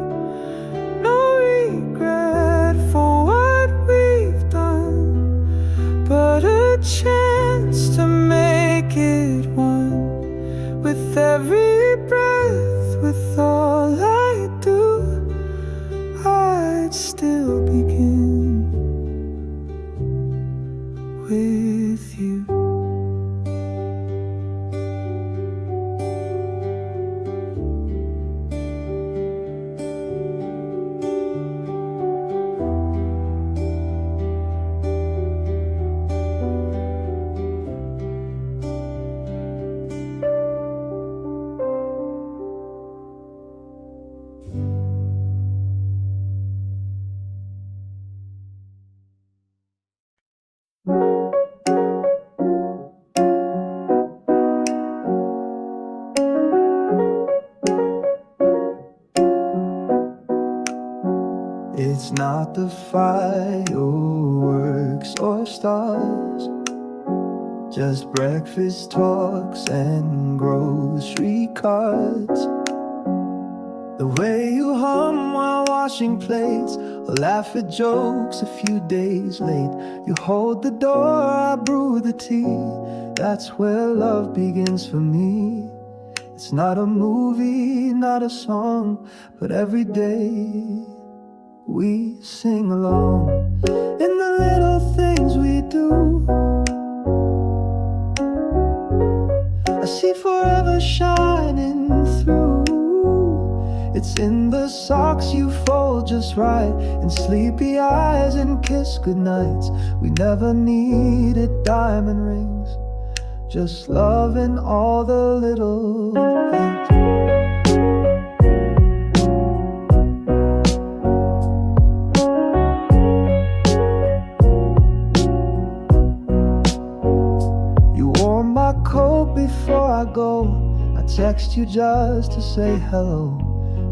No regret for what we've done, but a chance to make it one. With every breath, with all I do, I'd still begin with you. It's not the fireworks or stars, just breakfast talks and grocery carts. The way you hum while washing plates, or laugh at jokes a few days late. You hold the door, I brew the tea. That's where love begins for me. It's not a movie, not a song, but every day we sing along. In the little things we do, I see forever shining through. It's in the socks you fold just right, and sleepy eyes and kiss goodnights. We never needed diamond rings, just love in all the little things. Before I go, I text you just to say hello.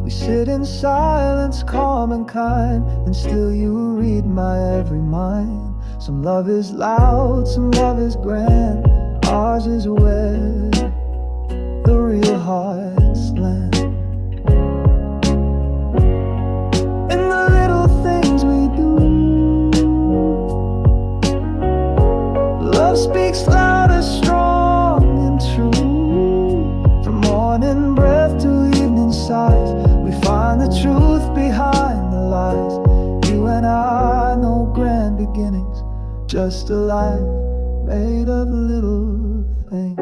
We sit in silence, calm and kind, and still you read my every mind. Some love is loud, some love is grand. Ours is where the real hearts land. In the little things we do, love speaks louder, strong and true. From morning breath to evening sighs, we find the truth behind the lies. You and I, no grand beginnings, just a life made of little things.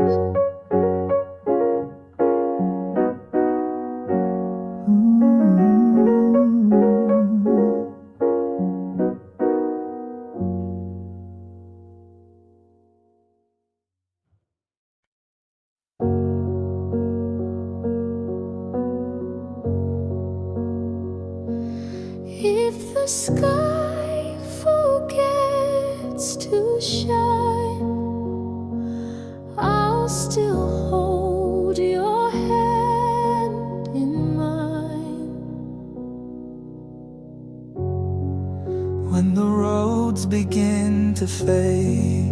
If the sky forgets to shine, I'll still hold hopes begin to fade,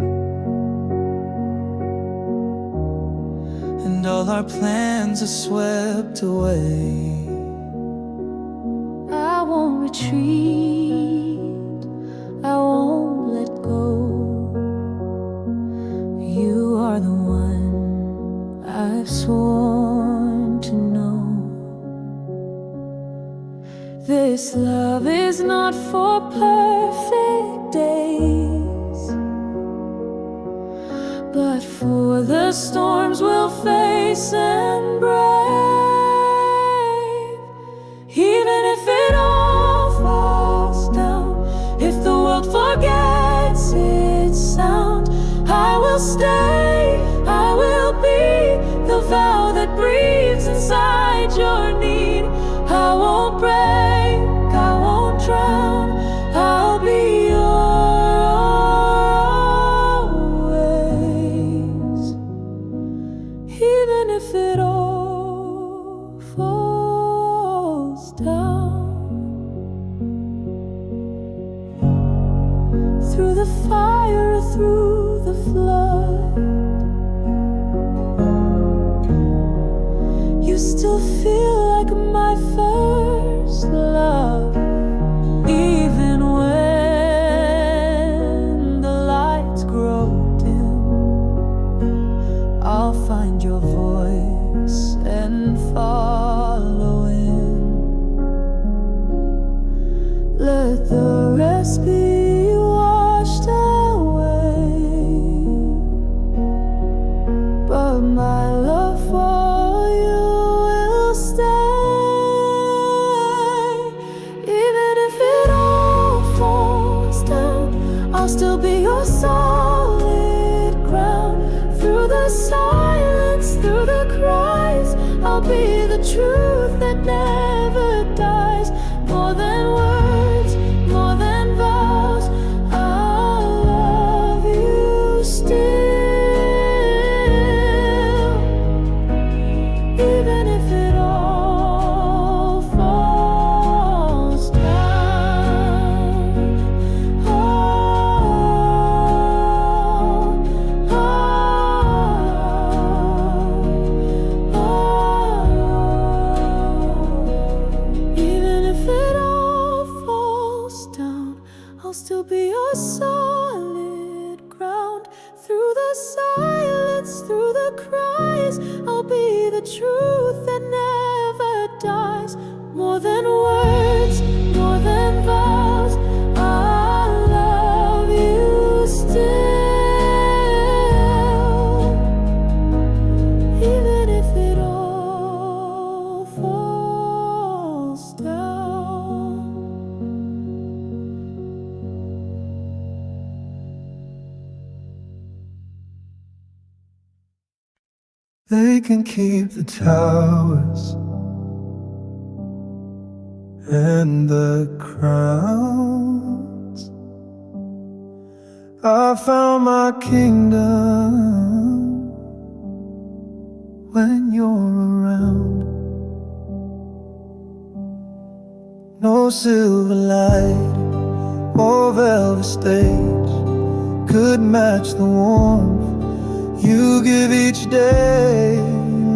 and all our plans are swept away. I won't retreat, I won't let go. You are the one I've sworn to know. This love is not for perfect days, but for the storms we'll face and brave. Even if it all falls down, if the world forgets its sound, I will stay, I will be the vow that breathes inside your need. I won't break, I won't drown, I'll be always. Even if it all falls down, through the fire, through the flood, you still feel like my first love. Even when the lights grow dim, I'll find your voice and follow in. Let the rest be washed away, but my love for you will stay. Even if it all falls down, I'll still be your solid ground. Through the silence, through the cries, I'll be the truth that never dies. More than words, more than vows, I'll love you still. Even if it all falls down, oh, oh, oh. Even if it all falls down, I'll still be your solid ground. Through the silence, through the cries, I'll be the truth that never dies. More than words, more than vows, I'll love you still. Even if it all falls down. They can keep the towers and the crowns. I found my kingdom when you're around. No silver light or velvet stage could match the warmth you give each day.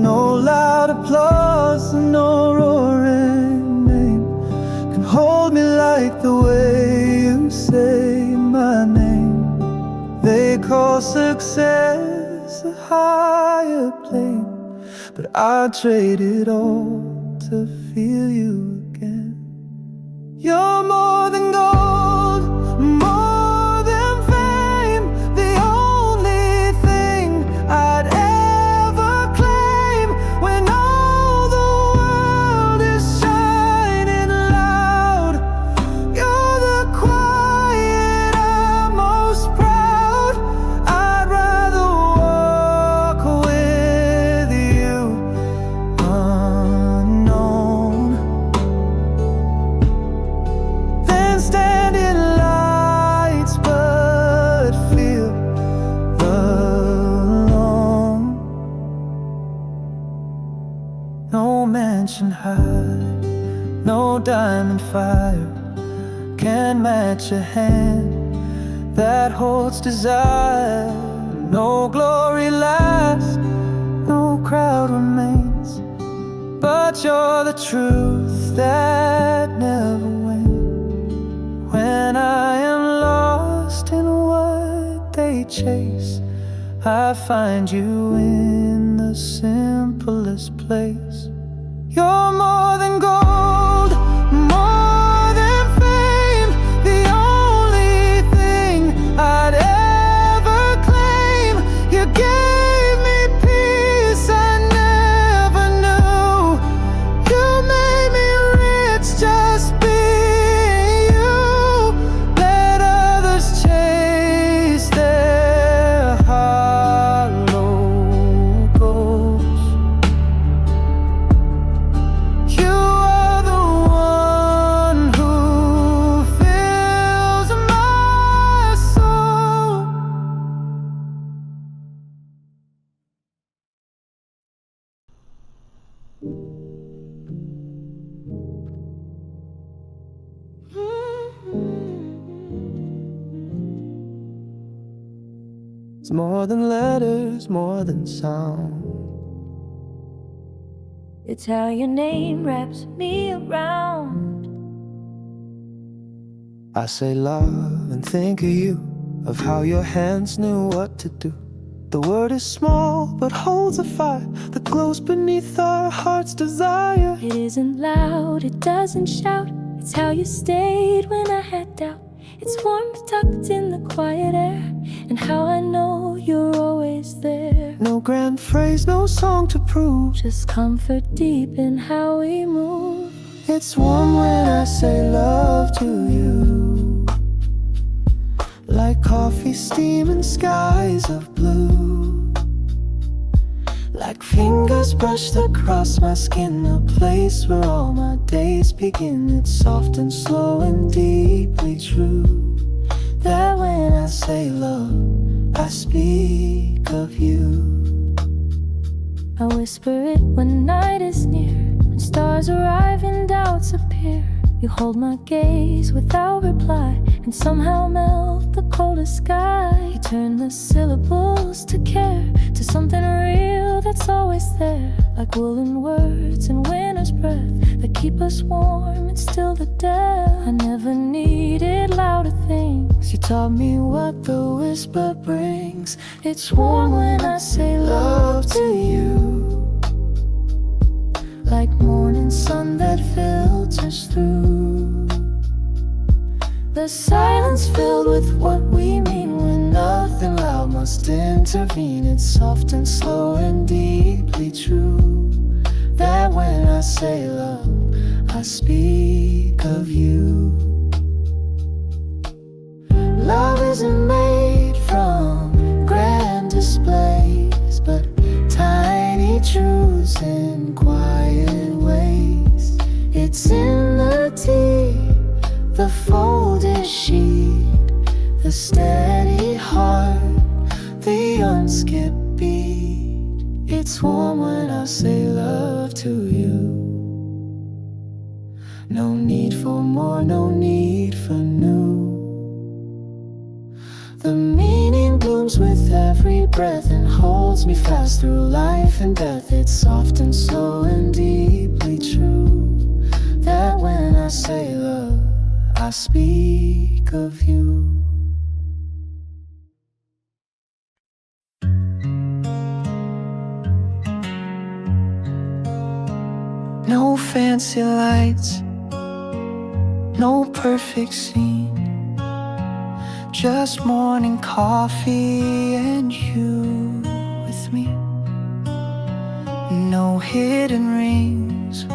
No loud applause and no roaring name can hold me like the way you say my name. They call success a higher plane, but I trade it all to feel you again. You're more than gold, more than fame, the only thing I'd ever claim. When all the world is shining loud, you're the quiet I'm most proud. I'd rather walk with you unknown than stand in lights but feel alone. No mansion high, no diamond fire can match a hand that holds desire. No glory lasts, no crowd remains, but you're the truth that never wanes. When I am lost in what they chase, I find you in the simplest place. You're more than gold, more than fame, the only thing I'd ever claim. You gave me peace I never knew. You made me rich just being you. Let others chase their hollow goals. You are the one who fills my soul. It's more than letters, more than sound. It's how your name wraps me around. I say love and think of you, of how your hands knew what to do. The word is small but holds a fire that glows beneath our heart's desire. It isn't loud, it doesn't shout. It's how you stayed when I had doubt. It's warmth tucked in the quiet air, and how I know you're always there. No grand phrase, no song to prove, Just comfort deep in how we move. it's warm when I say love to you, like coffee steam in skies of blue, like fingers brushed across my skin, a place where all my days begin. It's soft and slow and deeply true, that when I say love, I speak of you. I whisper it when night is near, when stars arrive and doubts appear. You hold my gaze without reply, and somehow melt the coldest sky. You turn the syllables to care, to something real that's always there, like woolen words in winter's breath that keep us warm and still the death. I never needed louder things. You taught me what the whisper brings. It's warm when I say love to you, like morning sun that filters through the silence filled with what we mean, when nothing loud must intervene. It's soft and slow and deeply true, that when I say love, I speak of you. Love isn't made from grand displays, but tiny truths in quiet ways. It's in the tea, the folded sheet, the steady heart, the unskipped beat. It's warm when I say love to you. No need for more, no need for new. The meaning blooms with every breath and holds me fast through life and death. It's soft and slow and deeply true, that when I say love, I speak of you. No fancy lights, no perfect scene, just morning coffee and you with me. No hidden rings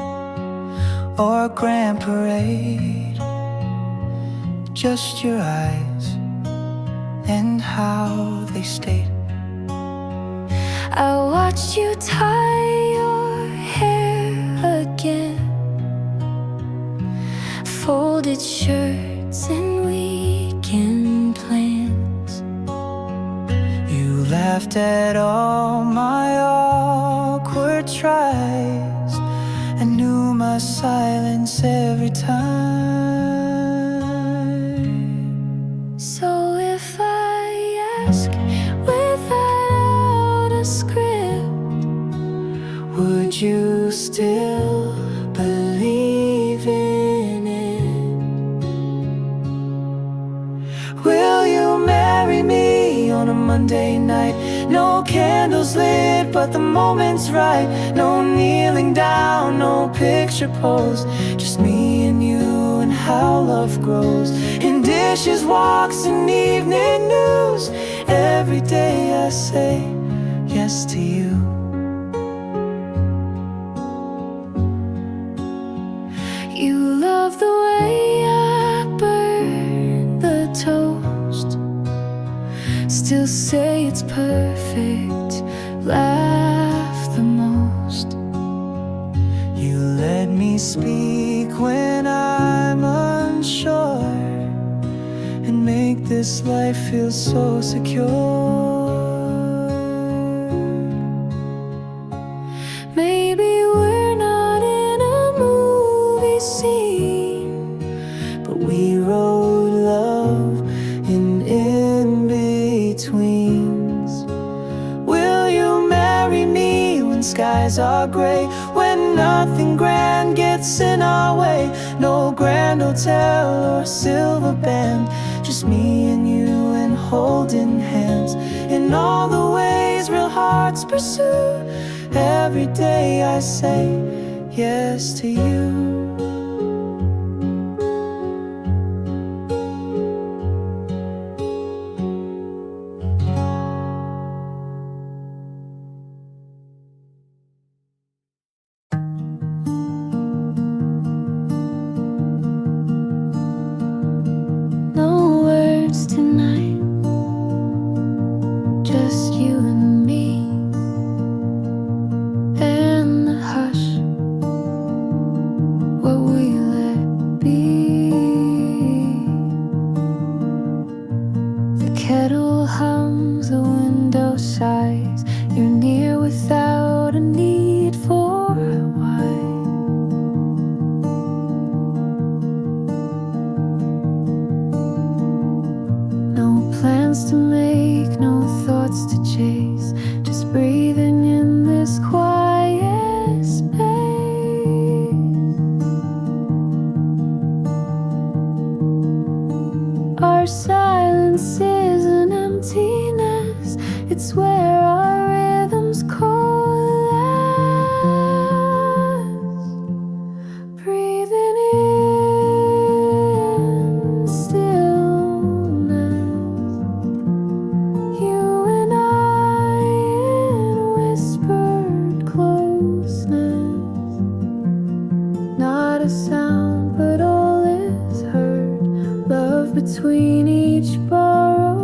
or grand parade, just your eyes and how they stayed. I watched you tie your hair again, folded shirts and weekend plans. You laughed at all my awkward tries and knew my silence every time. So if night. No candles lit, but the moment's right. No kneeling down, no picture posed. Just me and you and how love grows. In dishes, walks, and evening news. Every day I say yes to you. You love the way I burn the toast. Still say it's perfect, laugh the most. You let me speak when I'm unsure, and make this life feel so secure. Maybe we're not in a movie scene, but we wrote love in in-betweens. Will you marry me when skies are gray? When nothing grand gets in our way? No grand hotel or silver band, just me and you and holding hands. In all the ways real hearts pursue, every day I say yes to you. no words tonight, just you and me, and the hush, what we let be. The kettle hums, the window sighs. You're near without a need for why. No plans to make, no thoughts to chase, just breathing in this quiet space. Our silence is an emptiness, it's where our rhythms coalesce. Breathing in stillness, you and I in whispered closeness. Not a sound, but all is heard. Love between each borrowed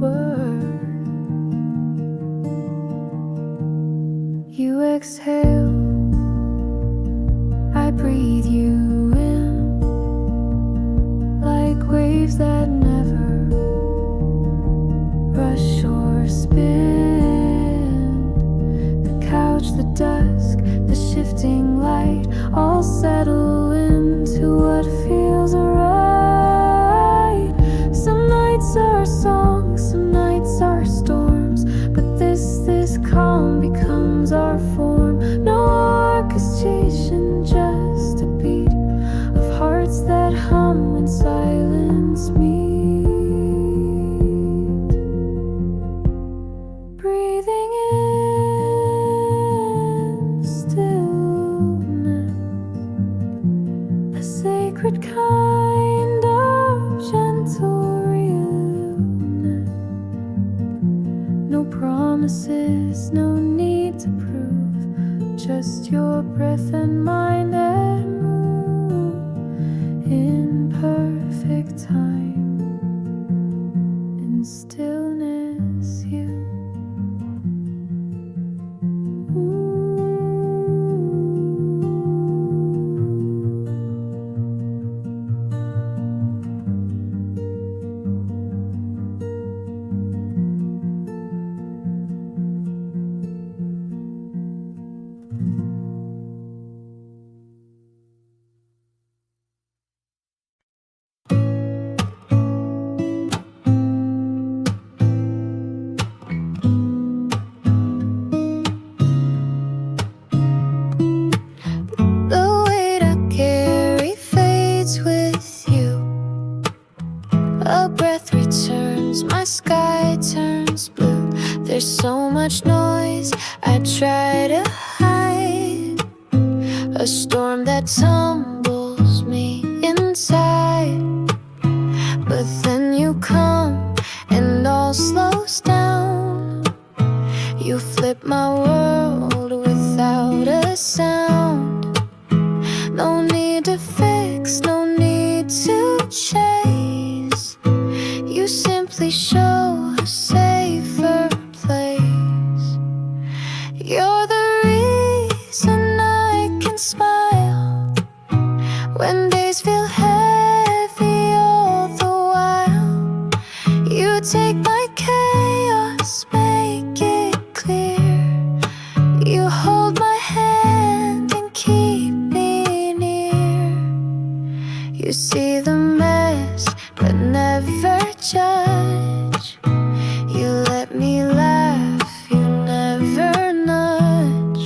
word. You exhale, I breathe you in, like waves that never rush or spin. The couch, the dusk, the shifting light, all settle into what feels right. Some nights are songs, some nights are storms, but this calm becomes our form. No orchestration, just a beat of hearts that hum when silence meets. Breathing in stillness, a sacred kind of gentle realness. No promises, no need to prove, just your breath and mine that move in perfect time. In stillness, you. much noise I try to hide, a storm that tumbles me inside. But then you come and all slows down. You flip my world without a sound. No need to fix, no need to chase. You simply show a safer place. You're the reason I can smile when days feel heavy all the while. You take my chaos, make it clear. You hold my hand and keep me near. You see the mess but never judge. You let me laugh, you never nudge.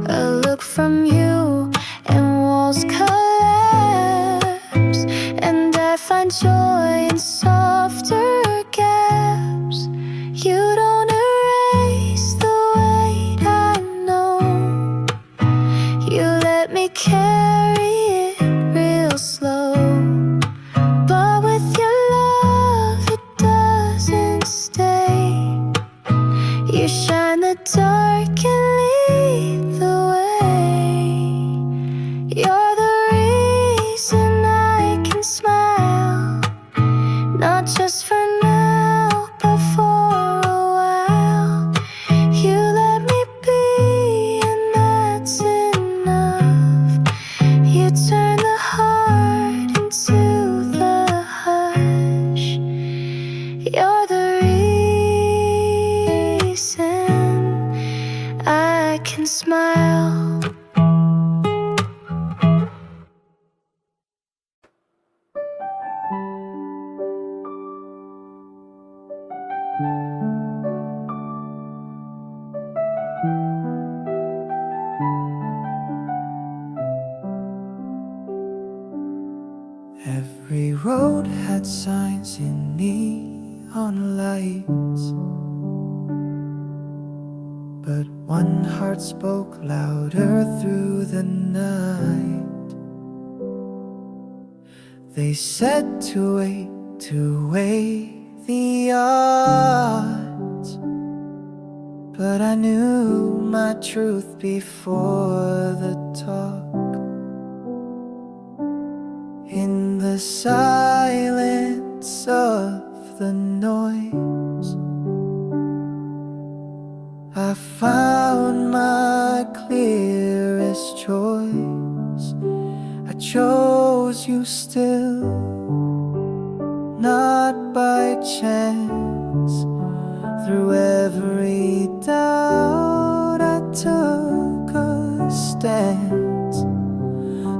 A look from you and walls collapse, and I find joy in softer gaps. You don't erase the weight I know. You let me carry it real slow. But with your love it doesn't stay. You shine the dark and lead the way. You're the reason I can smile, not just for now, but for a while. You let me be, and that's enough. You turn the heart into the hush. You're the reason I can smile. Every road had signs in neon lights, but one heart spoke louder through the night. They said to weigh the odds, but I knew my truth before the talk. In the silence of the noise, I found my clearest choice. I chose you still, not by chance. Through every doubt I took a stance.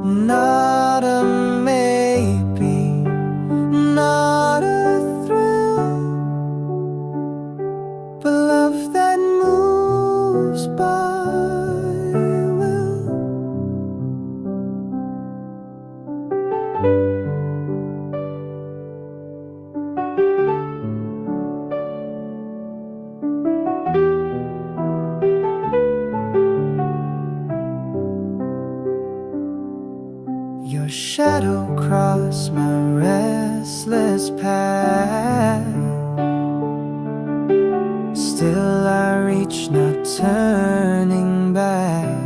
Not a maybe, not a thrill, but love that moves by will. Your shadow crossed my restless path. Still I reach, not turning back.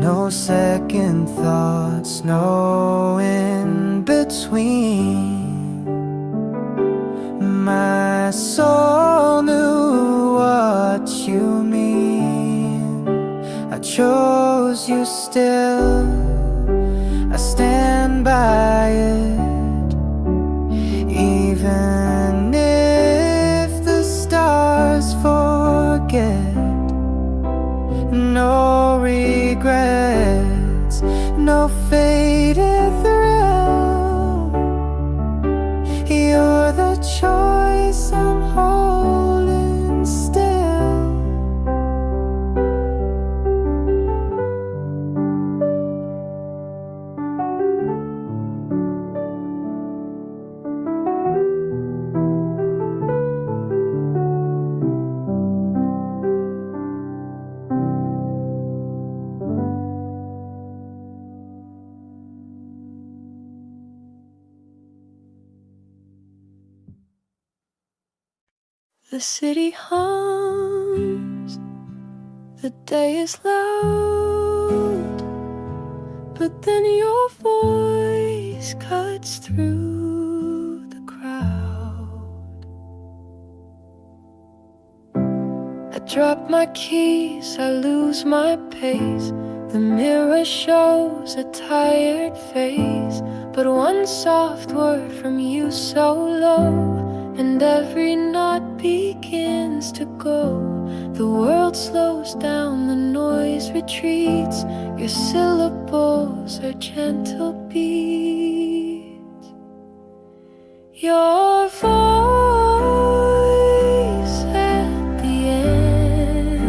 No second thoughts, no in between. My soul knew what you mean. I chose you still, I stand by it. Even if the stars forget, no regrets, no faded thrill. You're the choice I'm holding still. The city hums, the day is loud, but then your voice cuts through the crowd. I drop my keys, I lose my pace. The mirror shows a tired face, but one soft word from you so low, and every knot begins to go. The world slows down, the noise retreats. Your syllables are gentle beats. Your voice at the end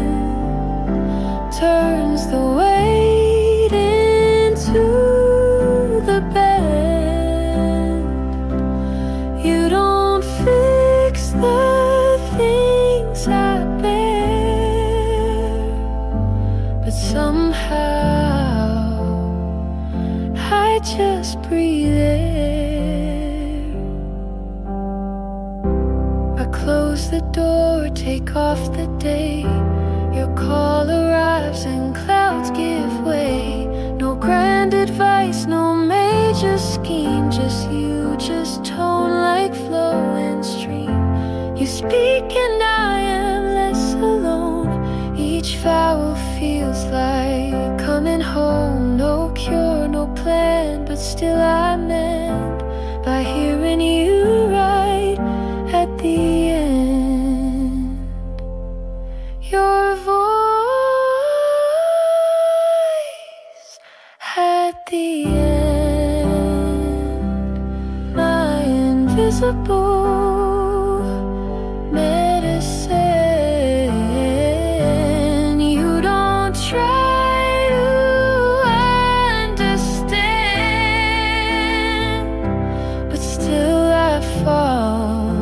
turns the weight into the bend. You don't fix the things I bear, but somehow I just breathe air. I close the door, take off the day. Your call arrives and clouds give way. No grand advice, no major scheme, just you, just tone like flow and stream. You speak and I am less alone. Each vowel feels like coming home. No cure, no plan, but still I mend by hearing you right at the end. Your voice at the end, my invisible medicine. You don't try to understand, but still I fall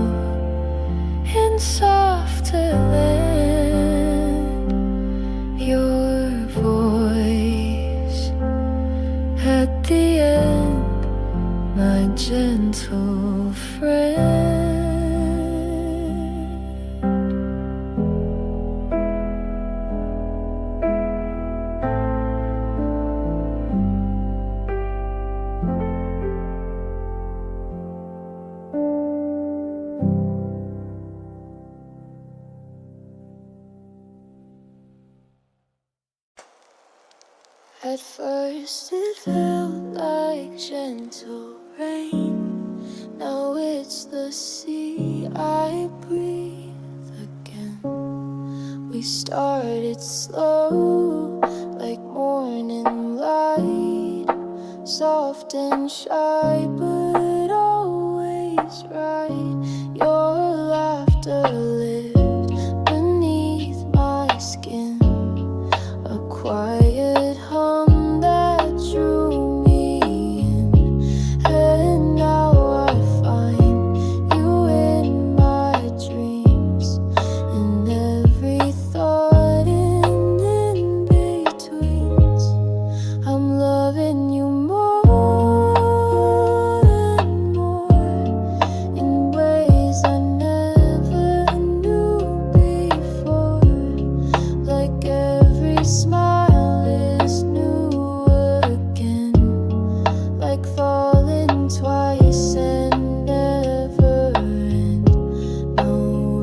in softer land. Your voice at the end, my gentle friend. At first it felt like gentle rain. Now it's the sea I breathe again. We started slow, like morning light, soft and shy, but always right. Your laughter lived beneath my skin, a quiet hum that drew me in. And now I find you in my dreams, in every thought and in betweens. I'm loving you more and more, in ways I never knew before. Like every smile is new again, like falling twice and never end. No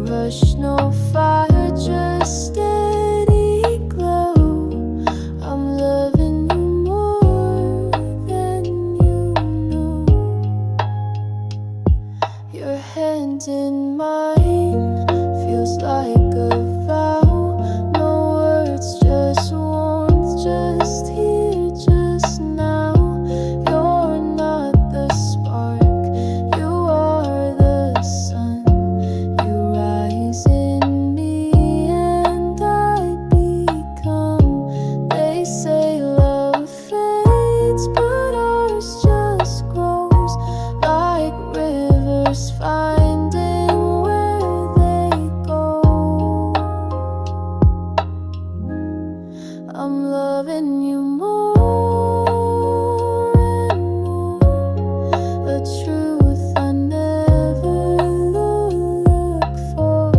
rush, no fire, just steady glow. I'm loving you more than you know. Your hand in mine feels like a vow. No words, just warmth, just here, just now. You're not the spark, you are the sun. You rise in me and I become. They say love fades, but ours just grows, like rivers finding where they go. I'm loving you more and more, a truth I never look for.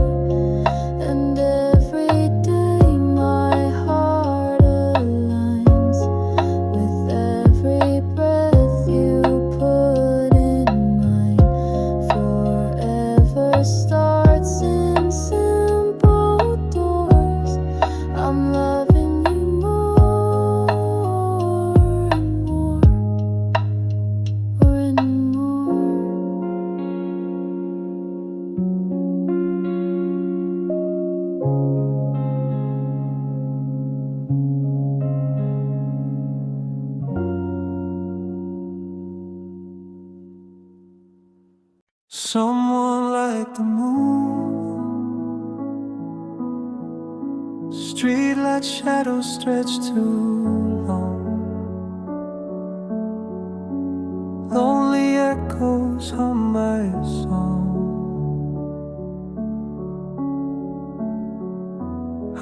Someone like the moon, streetlight shadows stretch too long, lonely echoes hum my song.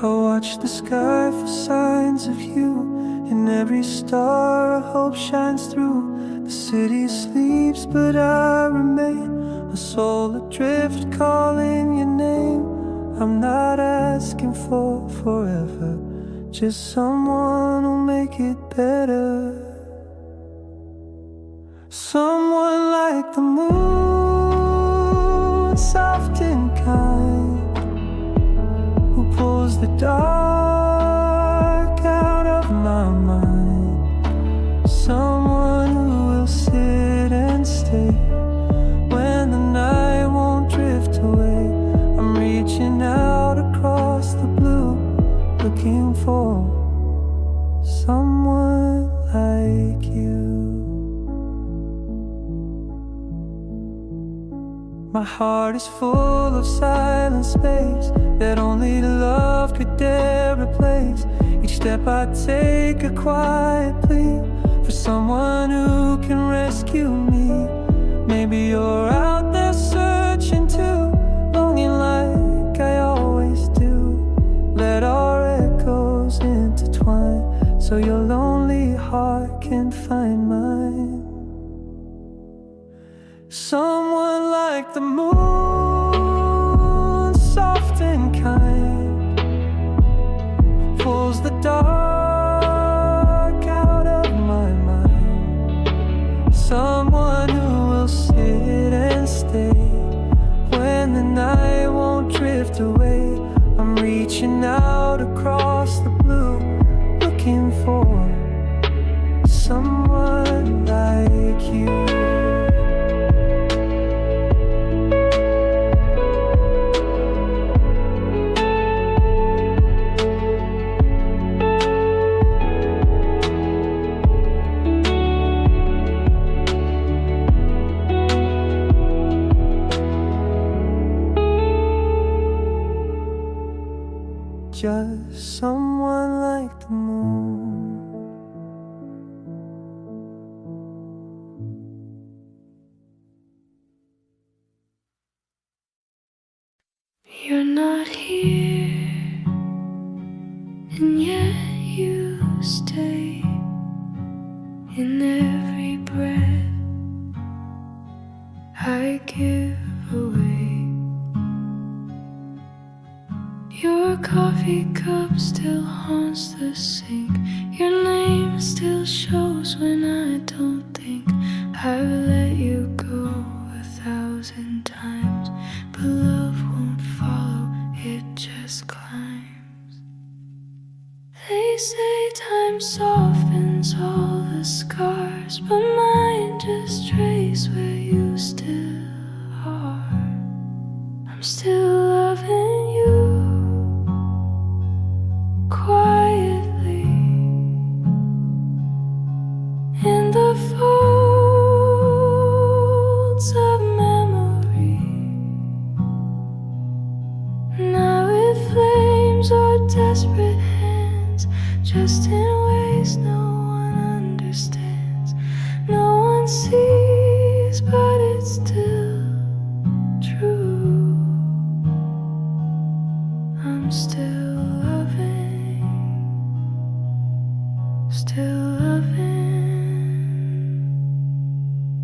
I watch the sky for signs of you, and every star of hope shines through. The city sleeps but I remain, a soul adrift calling your name. I'm not asking for forever, just someone who'll make it better. Someone like the moon, soft and kind, who pulls the dark out of my mind. Someone who will sit and stay when the night won't drift away. I'm reaching out across the blue, looking for someone like you. My heart is full of silent space that only love could dare replace. Each step I take a quiet plea for someone who can rescue me. Maybe you're out there searching too, longing like I always do. Let our echoes intertwine so your lonely heart can find mine. Someone like the moon, soft and kind, pulls the dark out of my mind. Someone who will sit and stay when the night won't drift away. I'm reaching out across the blue, looking for someone like you. Just someone like the moon. You're not here, and yet you stay in every breath I give away. Your coffee cup still haunts the sink. Your name still shows when I don't think. I've let you go 1,000 times, but love won't follow, it just climbs. They say time softens all the scars, but mine just trace where you still are. I'm still loving you quietly in the folds of memory. Now it flames our desperate hands, just in ways no one understands. No one sees, but it's still true. I'm still loving, still loving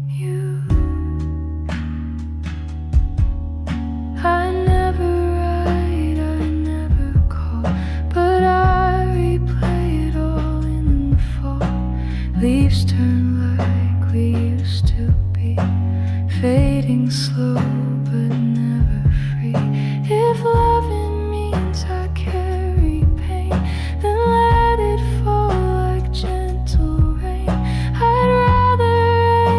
you. I never write, I never call, but I replay it all in the fall. Leaves turn like we used to be, fading slow but never free. If loving means I carry pain, then let it fall like gentle rain. I'd rather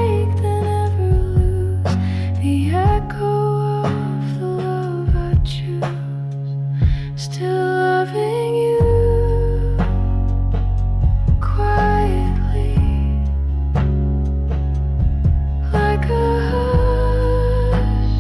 ache than ever lose the echo of the love I choose. Still loving you quietly, like a hush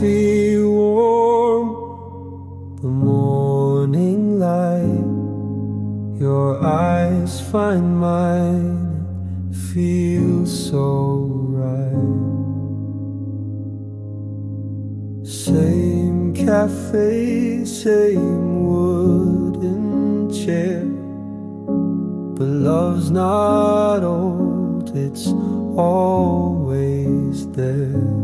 feel warm, the morning light. Your eyes find mine, it feels so right. Same cafe, same wooden chair, but love's not old, it's always there.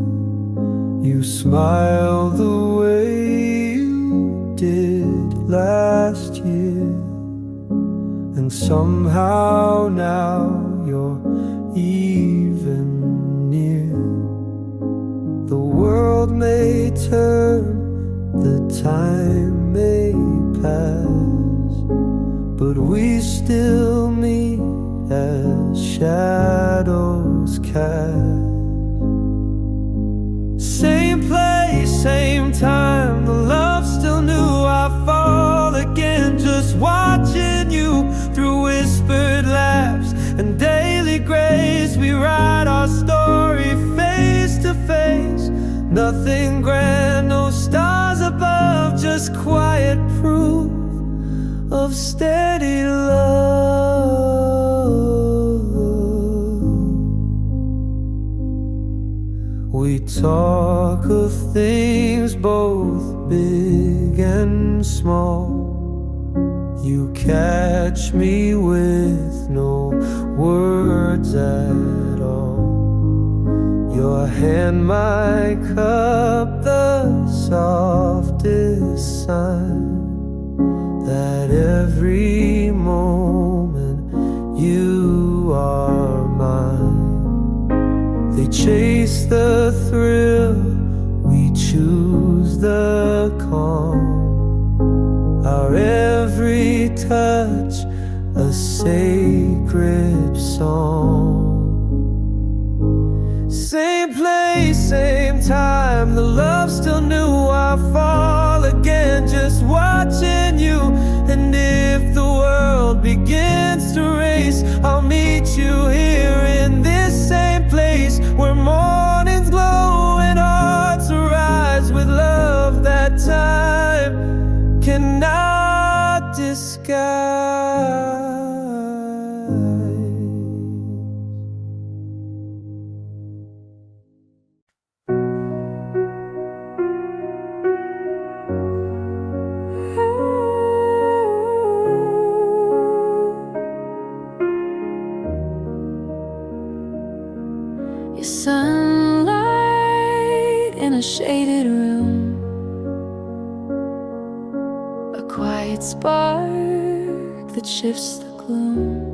You smile the way you did last year, and somehow now you're even near. The world may turn, the time may pass, but we still meet as shadows cast. Same place, same time, the love still new. I fall again, just watching you through whispered laughs and daily grace. We write our story face to face. Nothing grand, no stars above, just quiet proof of steady love. We talk of things both big and small. You catch me with no words at all. Your hand, my cup, the softest sign that every moment you are mine. They chase the thrill, we choose the calm. Our every touch, a sacred song. Same place, same time, the love still new. I fall again, just watching you. And if the world begins to race, I'll meet you here in this same place, where mornings glow and hearts arise with love that time cannot disguise. Your sunlight in a shaded room, a quiet spark that shifts the gloom.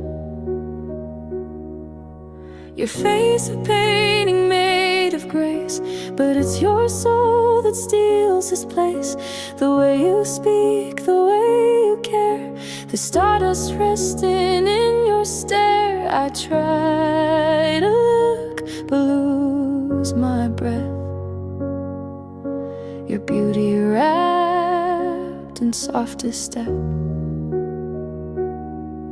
Your face a painting made of grace, but it's your soul that steals his place. The way you speak, the way you care, the stardust resting in your stare. I try to look, but lose my breath. Your beauty wrapped in softest step.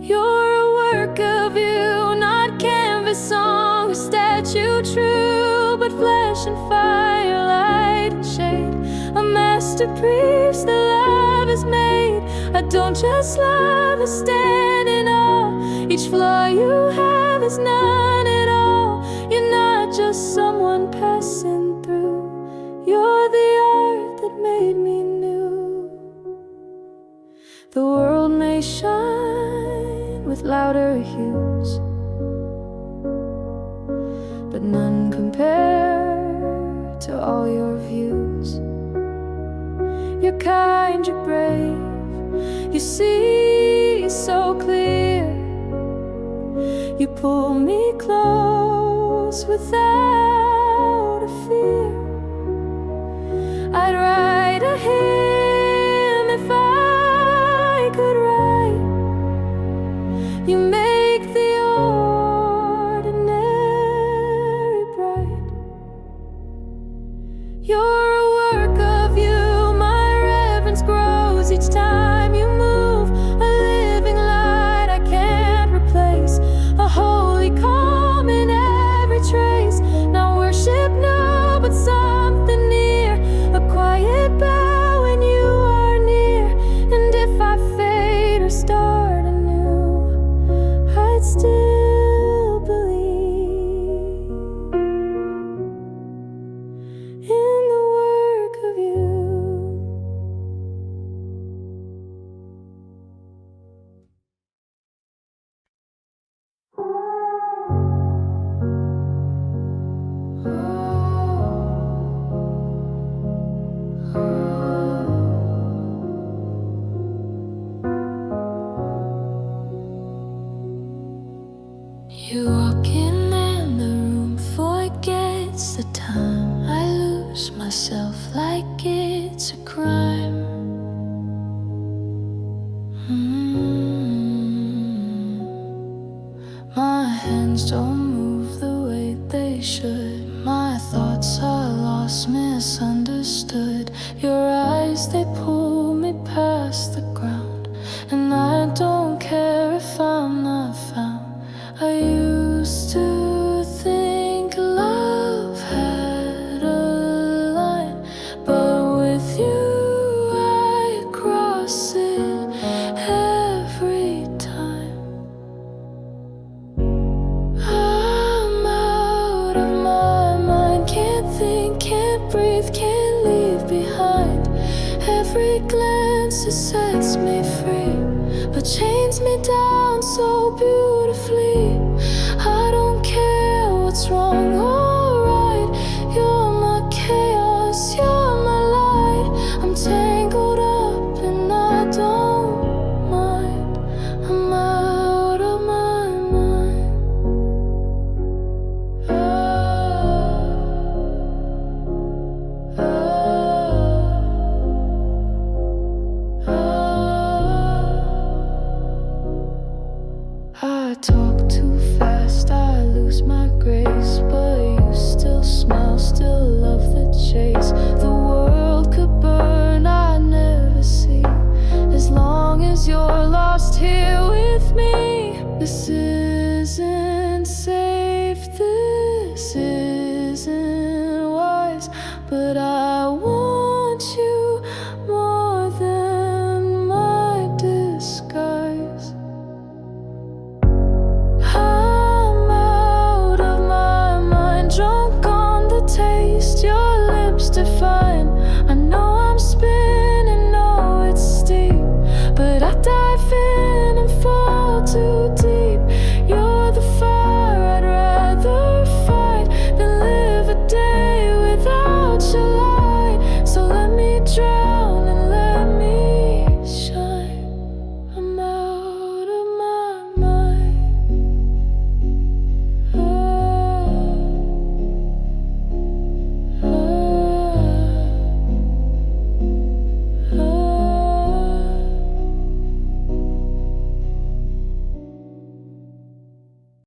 You're a work of you, not canvas, song or statue true, but flesh and fire, light and shade. A masterpiece that love has made. I don't just love, I stand in awe. Each flaw you have is none at all. You're not just someone passing through, you're the art that made me new. The world may shine with louder hues, but none compare to all your views. You're kind, you're brave, you see so clear. You pull me close without a fear. I'd write a hymn if I could write. You make the ordinary bright. You're a work of you, my reverence grows each time you move. A living light I can't replace, a holy calm in every trace. Now You walk in and the room forgets the time. I lose myself like it's a crime. My hands don't move the way they should. My thoughts are lost, misunderstood. Your eyes, they pull me past the ground, and I don't care if I'm not found. I used to think love had a line, but with you I cross it every time. I'm out of my mind, can't think, can't breathe, can't leave behind. Every glance, it sets me free, but chains me down so beautifully. I don't care what's wrong or right. You're my chaos, you're my light. I'm tangled up and I don't mind. I'm out of my mind. I talk too fast, I lose my grace, but you still smile, still love the chase. The world could burn, I never see, as long as you're lost here with me. This isn't